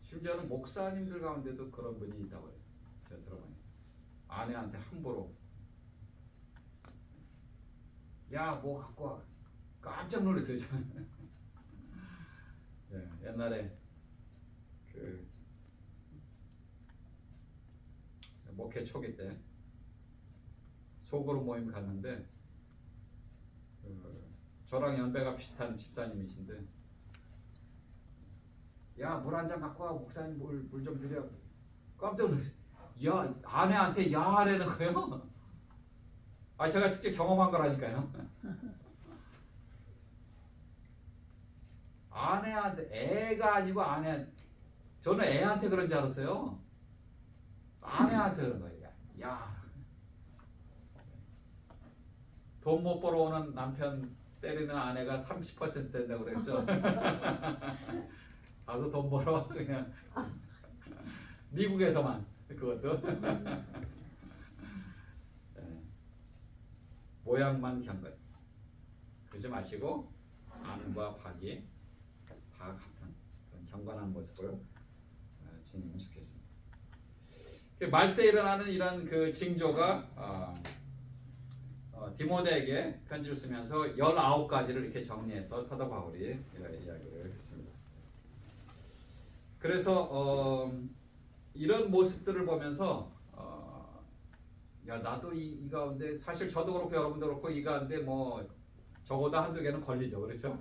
심지어는 목사님들 가운데도 그런 분이 있다고 해요. 제가 들어보니까 아내한테 함부로 야 뭐 갖고 와 깜짝 놀랐어요. 저는. 예, 옛날에 그 목회 초기 때 소그룹 모임 갔는데 저랑 연배가 비슷한 집사님이신데 야, 물 한 잔 갖고 와. 목사님 물 좀 드려. 깜짝 놀랐어요. 야, 아내한테 야하라는 거예요. 아, 제가 직접 경험한 거라니까요. 아내한테, 애가 아니고 아내, 저는 애한테 그런 줄 알았어요. 아내한테 그런 거예요. 야, 돈 못 벌어오는 남편 때리는 아내가 30% 된다고 그랬죠. 가서 돈 벌어. 그냥 미국에서만 그것도. 네. 모양만 경건. 그러지 마시고 안과 박이 다 같은 그런 경건한 모습을 지니면 좋겠습니다. 말세에 일어나는 이런 그 징조가 디모데에게 편지를 쓰면서 19가지를 이렇게 정리해서 사도 바울이 이야기를 했습니다. 그래서 이런 모습들을 보면서 야, 나도 이 가운데, 사실 저도 그렇고 여러분도 그렇고 이 가운데 뭐 적어도 한두 개는 걸리죠. 그렇죠?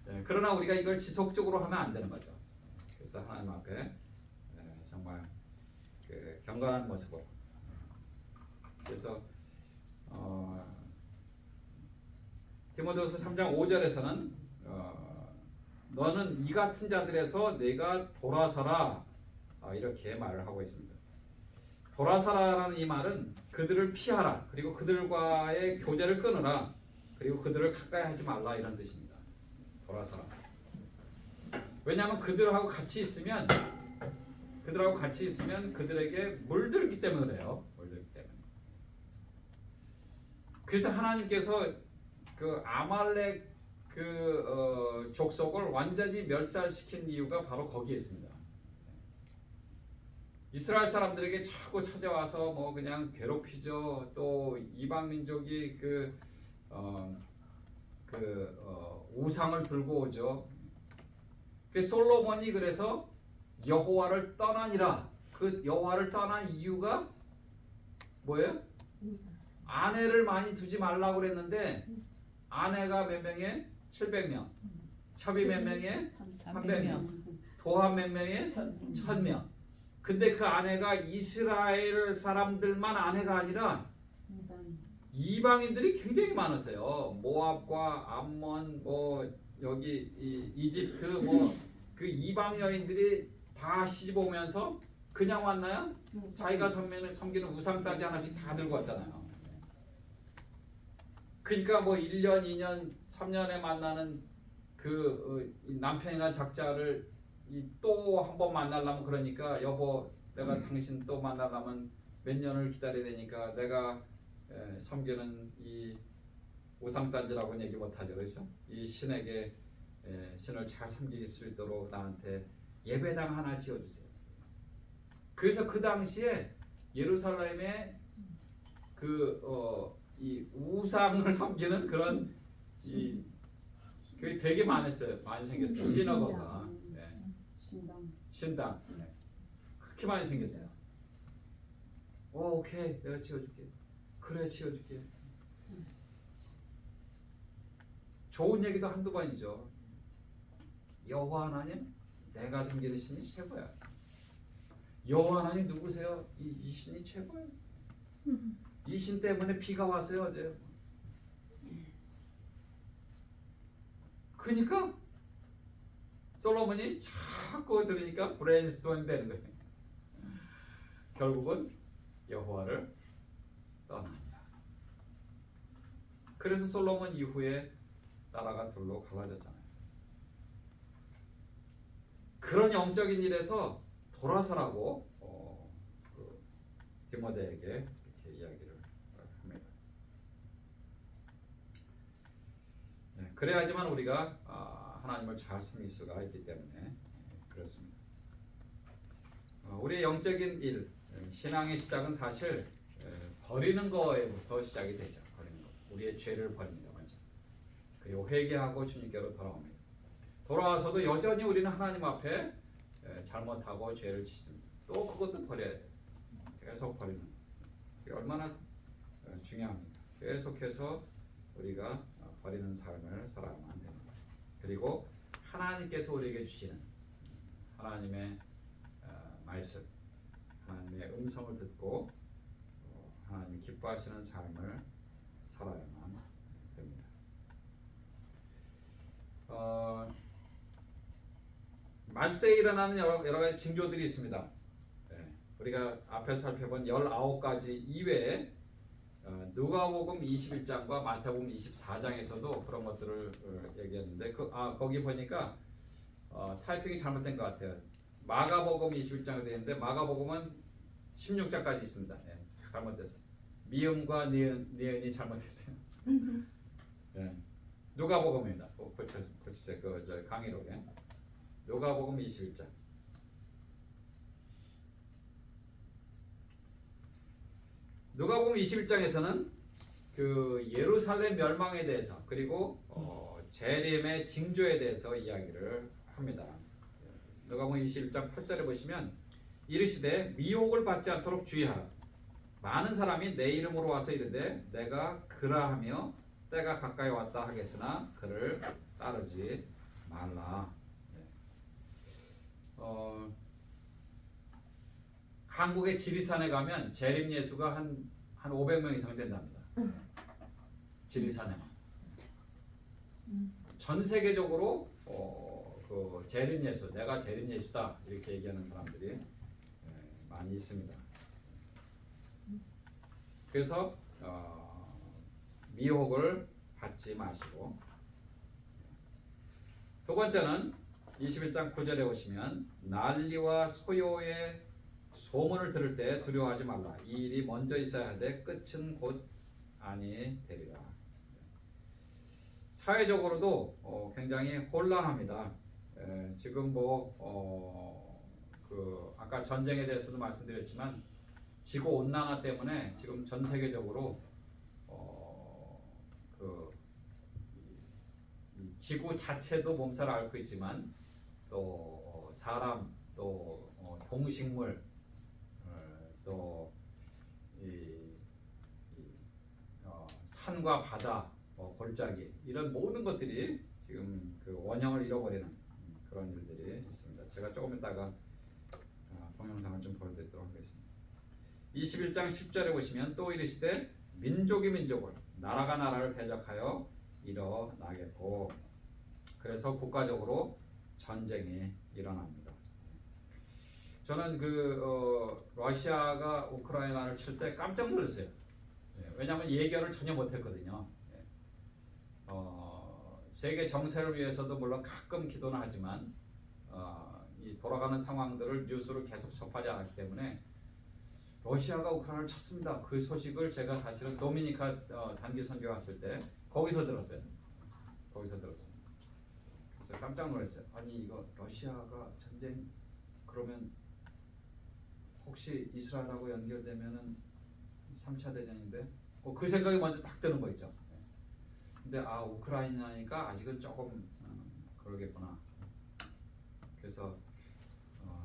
네, 그러나 우리가 이걸 지속적으로 하면 안 되는 거죠. 그래서 하나님 앞에 정말 그 경건한 모습으로. 그래서 디모데후서 3장 5절에서는 너는 이 같은 자들에서 내가 돌아서라, 이렇게 말을 하고 있습니다. 돌아서라라는 이 말은 그들을 피하라, 그리고 그들과의 교제를 끊으라, 그리고 그들을 가까이 하지 말라, 이런 뜻입니다. 돌아서라. 왜냐하면 그들하고 같이 있으면 그들에게 물들기 때문에 그래요. 물들기 때문에. 그래서 하나님께서 그 아말렉 족속을 완전히 멸살시킨 이유가 바로 거기에 있습니다. 이스라엘 사람들에게 자꾸 찾아와서 뭐 그냥 괴롭히죠. 또 이방 민족이 우상을 들고 오죠. 솔로몬이 그래서 여호와를 떠나니라. 그 여호와를 떠난 이유가 뭐예요? 아내를 많이 두지 말라고 그랬는데 아내가 몇 명에? 700명. 첩이 몇 명에? 300명. 도합 몇 명에? 1000명. 근데 그 아내가 이스라엘 사람들만 아내가 아니라 이방인들이 굉장히 많으세요. 모압과 암몬, 뭐 여기 이집트, 뭐 그 이방 여인들이 다 시집 오면서 그냥 왔나요? 자기가 섬기는 우상 따지 하나씩 다 들고 왔잖아요. 그러니까 뭐 1년, 2년, 3년에 만나는 그 남편이나 작자를 또 한 번 만나려면, 그러니까 여보, 내가 당신 또 만나려면 몇 년을 기다려야 되니까 내가 섬기는 이 우상단지라고는 얘기 못하죠. 그렇죠? 이 신에게 신을 잘 섬길 수 있도록 나한테 예배당 하나 지어주세요. 그래서 그 당시에 예루살렘에 이 우상을 섬기는 그런 그게 되게 많았어요. 많이 생겼어요. 시너거가. 신당. 그렇게 많이 생겼어요. 오케이, 내가 지어줄게. 그래, 지어줄게. 좋은 얘기도 한두 번이죠. 여호와 하나님, 내가 섬기는 신이 최고야. 여호와 하나님 누구세요? 이 신이 최고예요. 이 신 때문에 비가 왔어요, 어제. 그러니까 솔로몬이 자꾸 들으니까 브레인스토밍 되는 거예요. 결국은 여호와를 떠나니라. 그래서 솔로몬 이후에 나라가 둘로 갈라졌잖아요. 그런 영적인 일에서 돌아서라고 디모데에게 이렇게 이야기를 합니다. 네, 그래야지만 우리가 하나님을 잘 섬길 수가 있기 때문에 그렇습니다. 우리의 영적인 일, 신앙의 시작은 사실 버리는 거에부터 시작이 되죠. 버리는 거. 우리의 죄를 버립니다. 먼저. 그리고 회개하고 주님께로 돌아옵니다. 돌아와서도 여전히 우리는 하나님 앞에 잘못하고 죄를 짓습니다. 또 그것도 버려야 돼요. 계속 버리는 거. 이게 얼마나 중요합니다. 계속해서 우리가 버리는 삶을 살아야만 됩니다. 그리고 하나님께서 우리에게 주시는 하나님의 말씀, 하나님의 음성을 듣고 하나님이 기뻐하시는 삶을 살아야만 됩니다. 말세에 일어나는 여러 가지 징조들이 있습니다. 우리가 앞에서 살펴본 19가지 이외에 누가복음 21장과 마태복음 24장에서도 그런 것들을 얘기했는데 거기 보니까 타이핑이 잘못된 것 같아요. 마가복음 21장에 되어 있는데 마가복음은 16장까지 있습니다. 잘못돼서 미음과 니은이 잘못됐어요. 누가복음입니다. 고치세요. 저 강의록에 누가복음 21장. 누가복음 21장에서는 그 예루살렘 멸망에 대해서 그리고 재림의 징조에 대해서 이야기를 합니다. 누가복음 21장 8절에 보시면 이르시되 미혹을 받지 않도록 주의하라. 많은 사람이 내 이름으로 와서 이르되 내가 그라하며 때가 가까이 왔다 하겠으나 그를 따르지 말라. 한국의 지리산에 가면 재림 예수가 한 500명 이상 된답니다. 지리산에만. 전 세계적으로 그 재림 예수, 내가 재림 예수다 이렇게 얘기하는 사람들이 많이 있습니다. 그래서 미혹을 받지 마시고, 두 번째는 21장 9절에 보시면 난리와 소요의 소문을 들을 때 두려워하지 말라. 이 일이 먼저 있어야 하되 끝은 곧 아니 되리라. 사회적으로도 굉장히 혼란합니다. 지금 아까 전쟁에 대해서도 말씀드렸지만 지구 온난화 때문에 지금 전 세계적으로 지구 자체도 몸살을 앓고 있지만 또 사람 또 동식물 또 산과 바다 골짜기 이런 모든 것들이 지금 그 원형을 잃어버리는 그런 일들이 있습니다. 제가 조금 이따가 동영상을 좀 보여드리도록 하겠습니다. 21장 10절에 보시면 또 이르시되 민족이 민족을 나라가 나라를 대적하여 일어나겠고, 그래서 국가적으로 전쟁이 일어납니다. 저는 러시아가 우크라이나를 칠 때 깜짝 놀랐어요. 왜냐하면 예견을 전혀 못했거든요. 세계 정세를 위해서도 물론 가끔 기도는 하지만 이 돌아가는 상황들을 뉴스로 계속 접하지 않았기 때문에 러시아가 우크라이나를 쳤습니다. 그 소식을 제가 사실은 도미니카 단기 선교 갔을 때 거기서 들었어요. 거기서 들었습니다. 그래서 깜짝 놀랐어요. 아니 이거 러시아가 전쟁 그러면 혹시 이스라엘하고 연결되면은 3차 대전인데 그 생각이 먼저 딱 드는 거 있죠. 근데 우크라이나니까 아직은 조금 그러겠구나. 그래서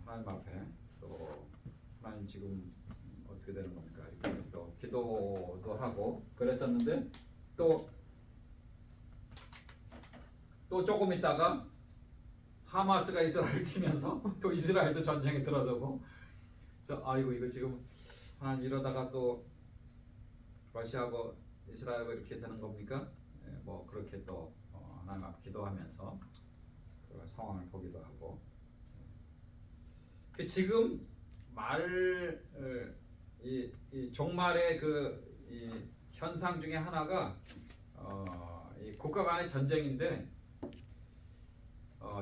하나님 앞에 또 하나님 지금 어떻게 되는 겁니까? 이렇게 또 기도도 하고 그랬었는데 또 조금 있다가 하마스가 이스라엘 치면서 또 이스라엘도 전쟁에 들어서고, 그래서 이거 지금 하나님 이러다가 또 러시아하고 이스라엘하고 이렇게 되는 겁니까? 그렇게 또 하나님 앞 기도하면서 그 상황을 보기도 하고, 지금 이 종말의 이 현상 중에 하나가 이 국가 간의 전쟁인데,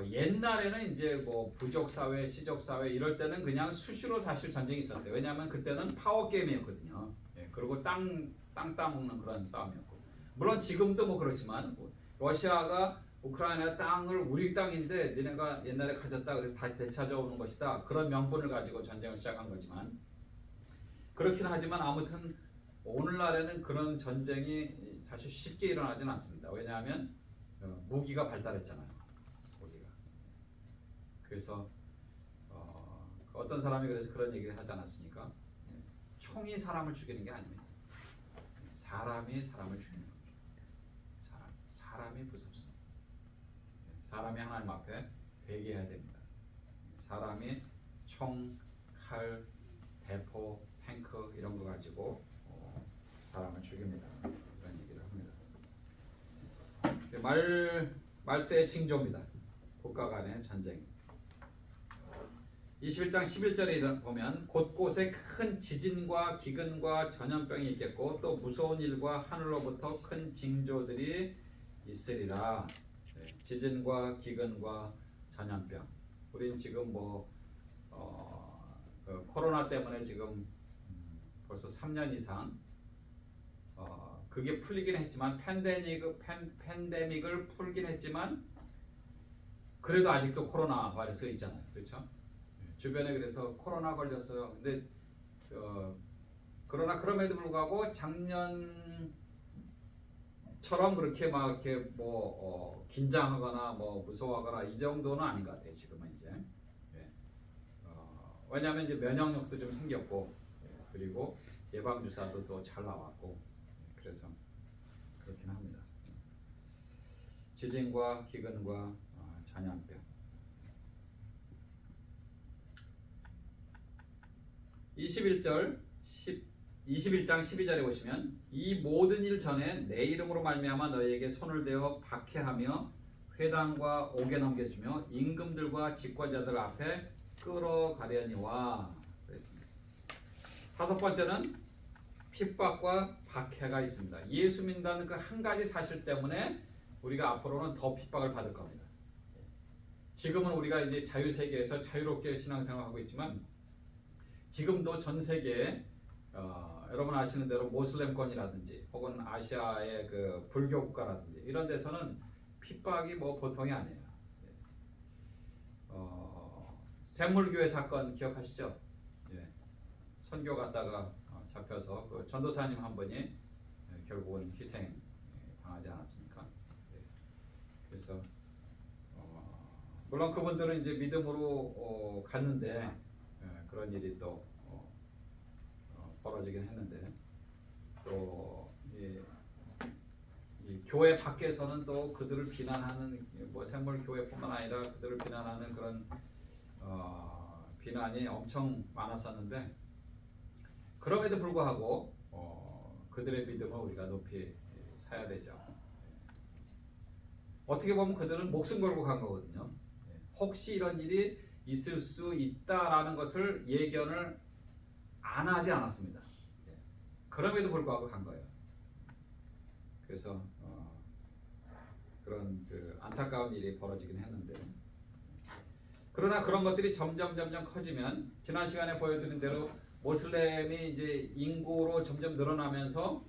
옛날에는 이제 부족 사회, 시족 사회 이럴 때는 그냥 수시로 사실 전쟁이 있었어요. 왜냐하면 그때는 파워 게임이었거든요. 그리고 땅 따먹는 그런 싸움이었고, 물론 지금도 그렇지만 러시아가 우크라이나 땅을 우리 땅인데 니네가 옛날에 가졌다 그래서 다시 되찾아오는 것이다 그런 명분을 가지고 전쟁을 시작한 거지만, 그렇긴 하지만 아무튼 오늘날에는 그런 전쟁이 사실 쉽게 일어나지는 않습니다. 왜냐하면 무기가 발달했잖아요. 무기가. 그래서 어떤 사람이 그래서 그런 얘기를 하지 않았습니까? 총이 사람을 죽이는 게 아닙니다. 사람이 사람을 죽이는 겁니다. 사람이 무섭습니다. 사람이 하나님 앞에 회개해야 됩니다. 사람이 총, 칼, 대포, 탱크 이런 거 가지고 사람을 죽입니다. 그런 얘기를 합니다. 말세의 징조입니다. 국가 간의 전쟁. 21장 11절에 보면 곳곳에 큰 지진과 기근과 전염병이 있겠고 또 무서운 일과 하늘로부터 큰 징조들이 있으리라. 지진과 기근과 전염병. 우린 지금 그 코로나 때문에 지금 벌써 3년 이상 그게 풀리긴 했지만 팬데믹을 풀긴 했지만 그래도 아직도 코로나 바이러스가 있잖아요. 그렇죠? 주변에 그래서 코로나 걸렸어요. 근데 그러나 그럼에도 불구하고 작년처럼 그렇게 막 이렇게 긴장하거나 무서워하거나 이 정도는 아닌 것 같아요. 지금은 이제 왜냐하면 이제 면역력도 좀 생겼고 그리고 예방 주사도 또 잘 나왔고 그래서 그렇긴 합니다. 지진과 기근과 전염병. 21장 12절에 보시면 이 모든 일 전에 내 이름으로 말미암아 너희에게 손을 대어 박해하며 회당과 옥에 넘겨주며 임금들과 직권자들 앞에 끌어가려니와 그랬습니다. 다섯 번째는 핍박과 박해가 있습니다. 예수 믿는다는 그 한 가지 사실 때문에 우리가 앞으로는 더 핍박을 받을 겁니다. 지금은 우리가 이제 자유세계에서 자유롭게 신앙생활하고 있지만 지금도 전 세계에 여러분 아시는 대로 모슬렘권이라든지 혹은 아시아의 그 불교 국가라든지 이런 데서는 핍박이 보통이 아니에요. 샘물교회 사건 기억하시죠? 선교 갔다가 잡혀서 그 전도사님 한 분이 결국은 희생 당하지 않았습니까? 그래서 물론 그분들은 이제 믿음으로 갔는데 그런 일이 또 벌어지긴 했는데 또 이 교회 밖에서는 또 그들을 비난하는 샘물교회뿐만 아니라 그들을 비난하는 그런 비난이 엄청 많았었는데 그럼에도 불구하고 그들의 믿음을 우리가 높이 사야 되죠. 어떻게 보면 그들은 목숨 걸고 간 거거든요. 혹시 이런 일이 있을 수 있다라는 것을 예견을 안 하지 않았습니다. 그럼에도 불구하고 간 거예요. 그래서 그런 그 안타까운 일이 벌어지긴 했는데 그러나 그런 것들이 점점 커지면 지난 시간에 보여드린 대로 모슬렘이 이제 인구로 점점 늘어나면서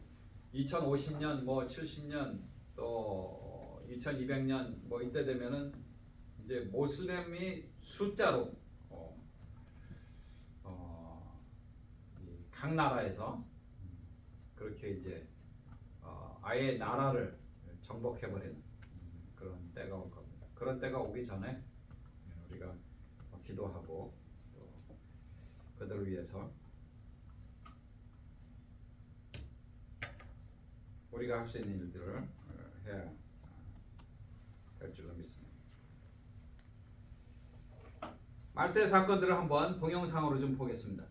2050년, 70년, 또 2200년 이때 되면은 이제 모슬렘이 숫자로 각 나라에서 그렇게 이제 아예 나라를 정복해버리는 그런 때가 올 겁니다. 그런 때가 오기 전에 우리가 기도하고 또 그들을 위해서 우리가 할 수 있는 일들을 해야 될 줄로 믿습니다. 말세 사건들을 한번 동영상으로 좀 보겠습니다.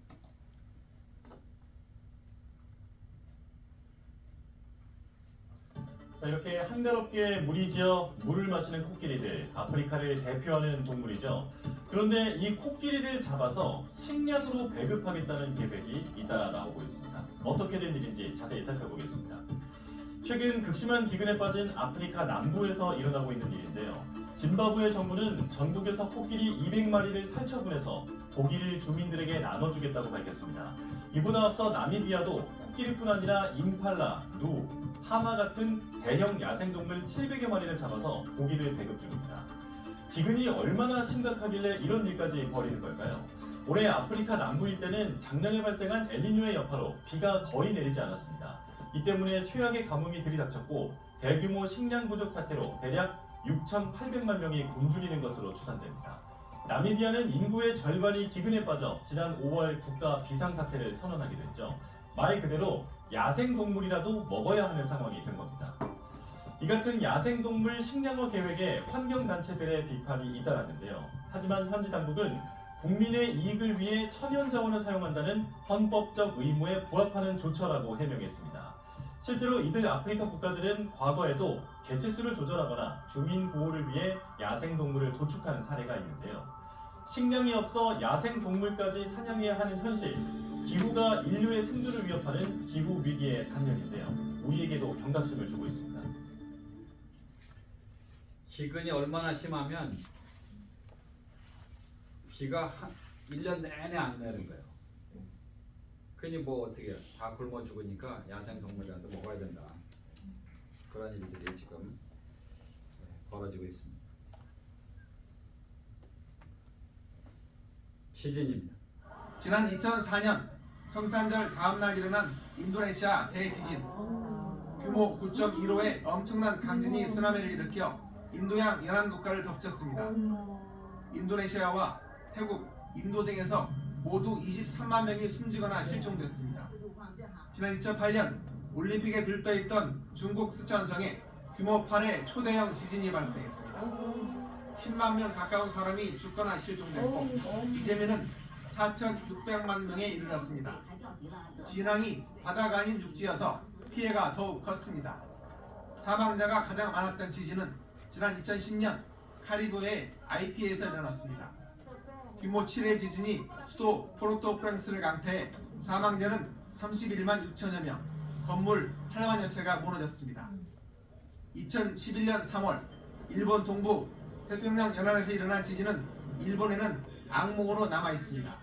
자, 이렇게 한가롭게 무리지어 물을 마시는 코끼리들, 아프리카를 대표하는 동물이죠. 그런데 이 코끼리를 잡아서 식량으로 배급하겠다는 계획이 잇따라 나오고 있습니다. 어떻게 된 일인지 자세히 살펴보겠습니다. 최근 극심한 기근에 빠진 아프리카 남부에서 일어나고 있는 일인데요. 짐바브웨 정부는 전국에서 코끼리 200마리를 살처분해서 고기를 주민들에게 나눠주겠다고 밝혔습니다. 이보다 앞서 나미비아도 코끼리뿐 아니라 임팔라, 누, 하마 같은 대형 야생동물 700여 마리를 잡아서 고기를 배급 중입니다. 기근이 얼마나 심각하길래 이런 일까지 벌이는 걸까요? 올해 아프리카 남부 일대는 작년에 발생한 엘니뇨의 여파로 비가 거의 내리지 않았습니다. 이 때문에 최악의 가뭄이 들이닥쳤고 대규모 식량 부족 사태로 대략 6,800만 명이 굶주리는 것으로 추산됩니다. 나미비아는 인구의 절반이 기근에 빠져 지난 5월 국가 비상사태를 선언하기도 했죠. 말 그대로 야생동물이라도 먹어야 하는 상황이 된 겁니다. 이 같은 야생동물 식량어 계획에 환경단체들의 비판이 잇따랐는데요. 하지만 현지 당국은 국민의 이익을 위해 천연자원을 사용한다는 헌법적 의무에 부합하는 조처라고 해명했습니다. 실제로 이들 아프리카 국가들은 과거에도 개체수를 조절하거나 주민 보호를 위해 야생동물을 도축한 사례가 있는데요. 식량이 없어 야생동물까지 사냥해야 하는 현실, 기후가 인류의 생존을 위협하는 기후 위기의 단면인데요. 우리에게도 경각심을 주고 있습니다. 기근이 얼마나 심하면 비가 1년 내내 안 내는 거예요. 그니 뭐 어떻게 해요? 다 굶어 죽으니까 야생 동물이라도 먹어야 된다. 그런 일들이 지금 벌어지고 있습니다. 지진입니다. 지난 2004년 성탄절 다음날 일어난 인도네시아 대지진. 규모 9.15의 엄청난 강진이 쓰나미를 일으켜 인도양 연안 국가를 덮쳤습니다. 인도네시아와 태국, 인도 등에서 모두 23만 명이 숨지거나 실종됐습니다. 지난 2008년 올림픽에 들떠있던 중국 스촨성에 규모 8의 초대형 지진이 발생했습니다. 10만 명 가까운 사람이 죽거나 실종됐고 이재민은 4,600만 명에 이르렀습니다. 진앙이 바다가 아닌 육지여서 피해가 더욱 컸습니다. 사망자가 가장 많았던 지진은 지난 2010년 카리브해 아이티에서 일어났습니다. 규모 7의 지진이 수도 포르토프랑스를 강타해 사망자는 31만 6천여 명, 건물 8만여 채가 무너졌습니다. 2011년 3월 일본 동부 태평양 연안에서 일어난 지진은 일본에는 악몽으로 남아 있습니다.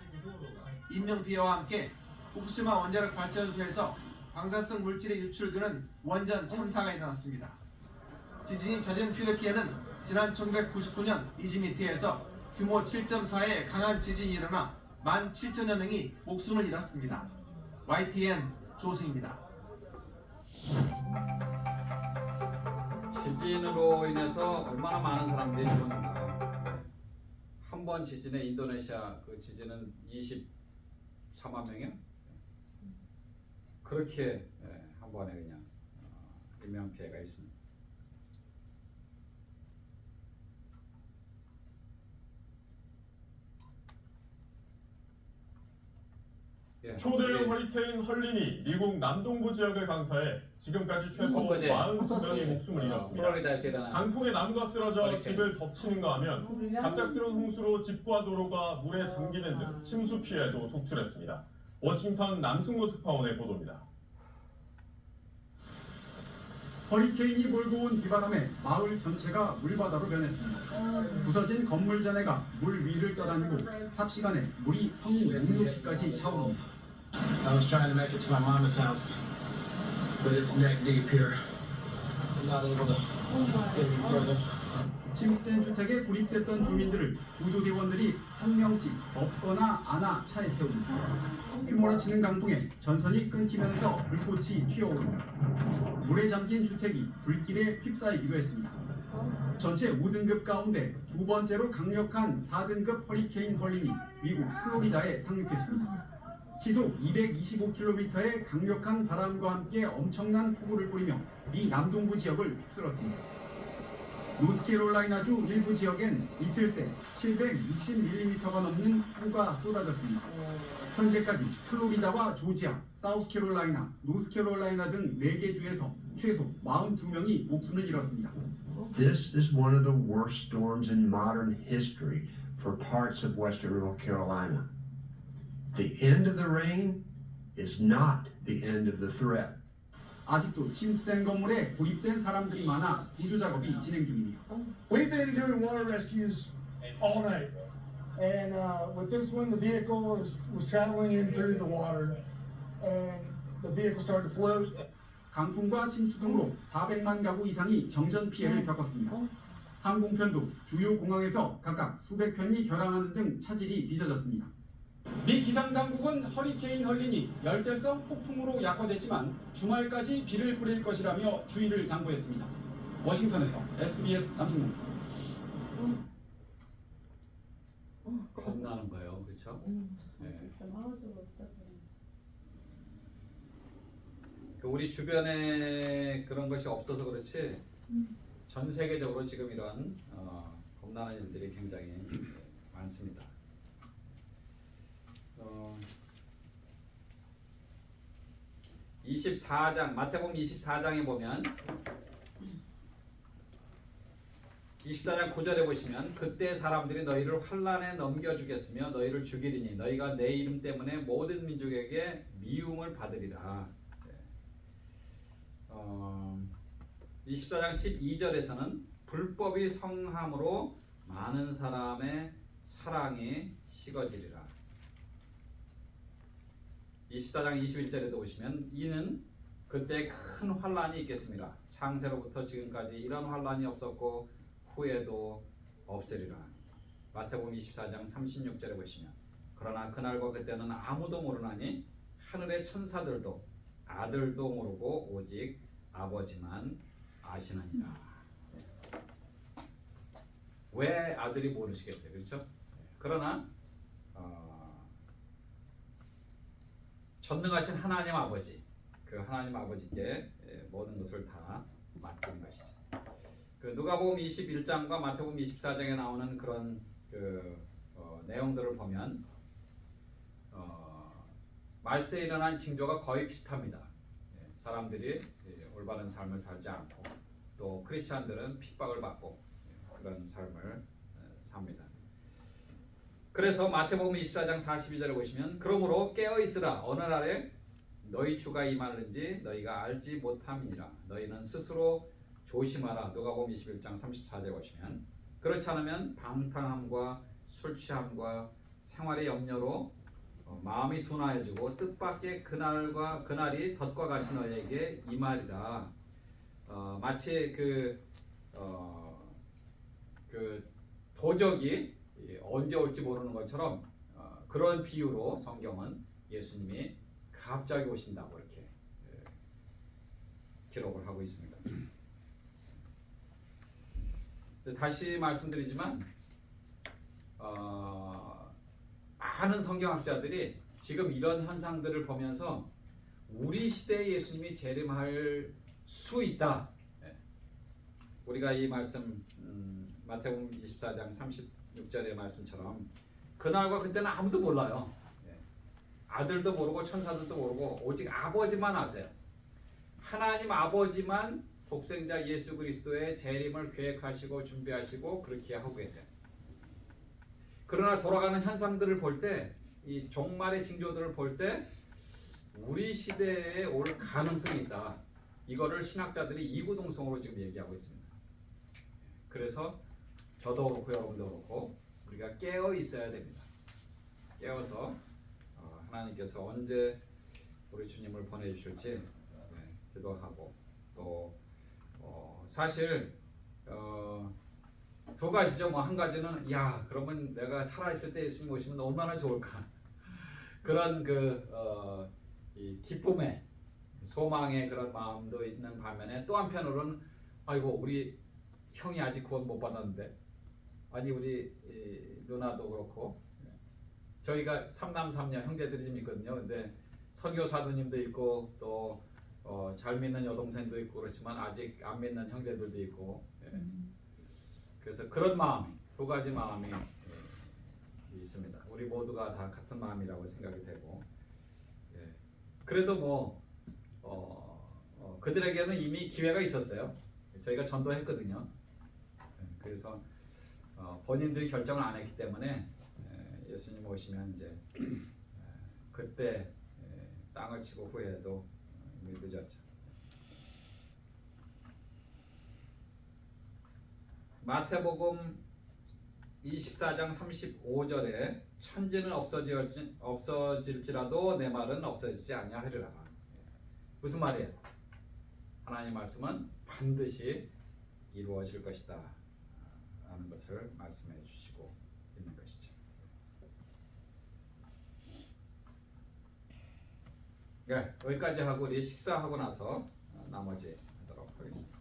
인명피해와 함께 후쿠시마 원자력 발전소에서 방사성 물질이 유출되는 원전 참사가 일어났습니다. 지진이 잦은 튀르키예는 지난 1999년 이즈미트에서 규모 7.4의 강한 지진이 일어나 17,000여 명이 목숨을 잃었습니다. YTN 조승입니다. 지진으로 인해서 얼마나 많은 사람들이 죽었는가. 한 번 지진에 인도네시아 그 지진은 24만 명이요? 그렇게 한 번에 그냥 인명 피해가 있습니다. 초대형 허리케인 헐린이 미국 남동부 지역을 강타해 지금까지 최소 42명이 목숨을 잃었습니다. 플로리다에서 일어난 강풍에 나무가 쓰러져 허리케인. 집을 덮치는가 하면 갑작스러운 홍수로 집과 도로가 물에 잠기는 등 침수 피해도 속출했습니다. 워싱턴 남승모 특파원의 보도입니다. 허리케인이 몰고 온 비바람에 마을 전체가 물바다로 변했습니다. 부서진 건물 잔해가 물 위를 떠다니고 삽시간에 물이 성인 눈높이까지 차오릅니다. I was trying to make it to my mama's house, but it's neck deep here. I'm not able to get any further. 침수된 주택에 고립됐던 주민들을 구조대원들이 한 명씩 업거나 안아 차에 태웁니다. 휘몰아치는 강풍에 전선이 끊기면서 불꽃이 튀어오릅니다. 물에 잠긴 주택이 불길에 휩싸이기도 했습니다. 전체 5등급 가운데 두 번째로 강력한 4등급 허리케인 헐린이 미국 플로리다에 상륙했습니다. 시속 225km의 강력한 바람과 함께 엄청난 폭우를 뿌리며 미 남동부 지역을 휩쓸었습니다. 노스캐롤라이나주 일부 지역엔 이틀 새 760mm가 넘는 폭우가 쏟아졌습니다. 현재까지 플로리다와 조지아, 사우스캐롤라이나, 노스캐롤라이나 등 4개 주에서 최소 42명이 목숨을 잃었습니다. This is one of the worst storms in modern history for parts of western North Carolina. The end of the rain is not the end of the threat. 아직도 침수된 건물에 고립된 사람들이 많아 구조 작업이 진행 중입니다. We've been doing water rescues all night. And with this one, the vehicle was traveling in through the water. And the vehicle started to float. 강풍과 침수 등으로 400만 가구 이상이 정전 피해를 겪었습니다. 항공편도 주요 공항에서 각각 수백 편이 결항하는 등 차질이 빚어졌습니다. 미 기상당국은 허리케인 헐린이 열대성 폭풍으로 약화됐지만 주말까지 비를 뿌릴 것이라며 주의를 당부했습니다. 워싱턴에서 SBS 남승모입니다. 겁나는 거예요, 그렇죠? 네. 진짜 막을 수가 없다. 우리 주변에 그런 것이 없어서 그렇지 전 세계적으로 지금 이런 겁나는 일들이 굉장히 많습니다. 24장 마태복음 24장에 보면 24장 9절에 보시면 그때 사람들이 너희를 환난에 넘겨주겠으며 너희를 죽이리니 너희가 내 이름 때문에 모든 민족에게 미움을 받으리라. 24장 12절에서는 불법이 성함으로 많은 사람의 사랑이 식어지리라. 24장 21절에도 보시면 이는 그때 큰 환난이 있겠습니다. 창세로부터 지금까지 이런 환난이 없었고 후에도 없으리라. 마태복음 24장 36절에 보시면 그러나 그날과 그때는 아무도 모르나니 하늘의 천사들도 아들도 모르고 오직 아버지만 아시느니라. 왜 아들이 모르시겠어요? 그렇죠? 그러나 전능하신 하나님 아버지, 그 하나님 아버지께 모든 것을 다 맡긴 것이죠. 그 누가복음 21장과 마태복음 24장에 나오는 그런 내용들을 보면 말세에 일어난 징조가 거의 비슷합니다. 사람들이 올바른 삶을 살지 않고 또 크리스찬들은 핍박을 받고 그런 삶을 삽니다. 그래서 마태복음 24장 42절에 보시면 그러므로 깨어있으라 어느 날에 너희 주가 임하는지 너희가 알지 못함이니라. 너희는 스스로 조심하라. 누가복음 21장 34절에 보시면 그렇지 않으면 방탕함과 술 취함과 생활의 염려로 마음이 둔하여지고 뜻밖의 그날이 덫과 같이 너희에게 임하리라. 마치 그 도적이 언제 올지 모르는 것처럼 그런 비유로 성경은 예수님이 갑자기 오신다고 이렇게 기록을 하고 있습니다. 다시 말씀드리지만 많은 성경학자들이 지금 이런 현상들을 보면서 우리 시대에 예수님이 재림할 수 있다. 우리가 이 말씀 마태복음 24장 36절의 말씀처럼 그날과 그때는 아무도 몰라요. 아들도 모르고 천사들도 모르고 오직 아버지만 아세요. 하나님 아버지만 독생자 예수 그리스도의 재림을 계획하시고 준비하시고 그렇게 하고 계세요. 그러나 돌아가는 현상들을 볼 때, 이 종말의 징조들을 볼 때 우리 시대에 올 가능성이 있다. 이거를 신학자들이 이구동성으로 지금 얘기하고 있습니다. 그래서 저도 그렇고 여러분도 그렇고 우리가 깨어 있어야 됩니다. 깨어서 하나님께서 언제 우리 주님을 보내주실지 기도하고 또 사실 두 가지죠. 뭐 한 가지는 야 그러면 내가 살아있을 때 예수님 오시면 얼마나 좋을까 그런 이 기쁨의 소망의 그런 마음도 있는 반면에 또 한편으로는 아이고 우리 형이 아직 구원 못 받았는데 아니 우리 누나도 그렇고 저희가 3남 3녀 형제들이 좀 있거든요. 근데 선교사도님도 있고 또 잘 믿는 여동생도 있고 그렇지만 아직 안 믿는 형제들도 있고 그래서 그런 마음이 두 가지 마음이 있습니다. 우리 모두가 다 같은 마음이라고 생각이 되고 그래도 뭐 그들에게는 이미 기회가 있었어요. 저희가 전도했거든요. 그래서 본인들이 결정을 안 했기 때문에 예수님 오시면 이제 그때 땅을 치고 후회해도 이미 늦었죠. 마태복음 24장 35절에 천지는 없어질지라도 내 말은 없어지지 아니하리라. 무슨 말이에요? 하나님 말씀은 반드시 이루어질 것이다 라는 것을 말씀해 주시고 있는 것이죠. 예, 여기까지 하고 우리 식사하고 나서 나머지 하도록 하겠습니다.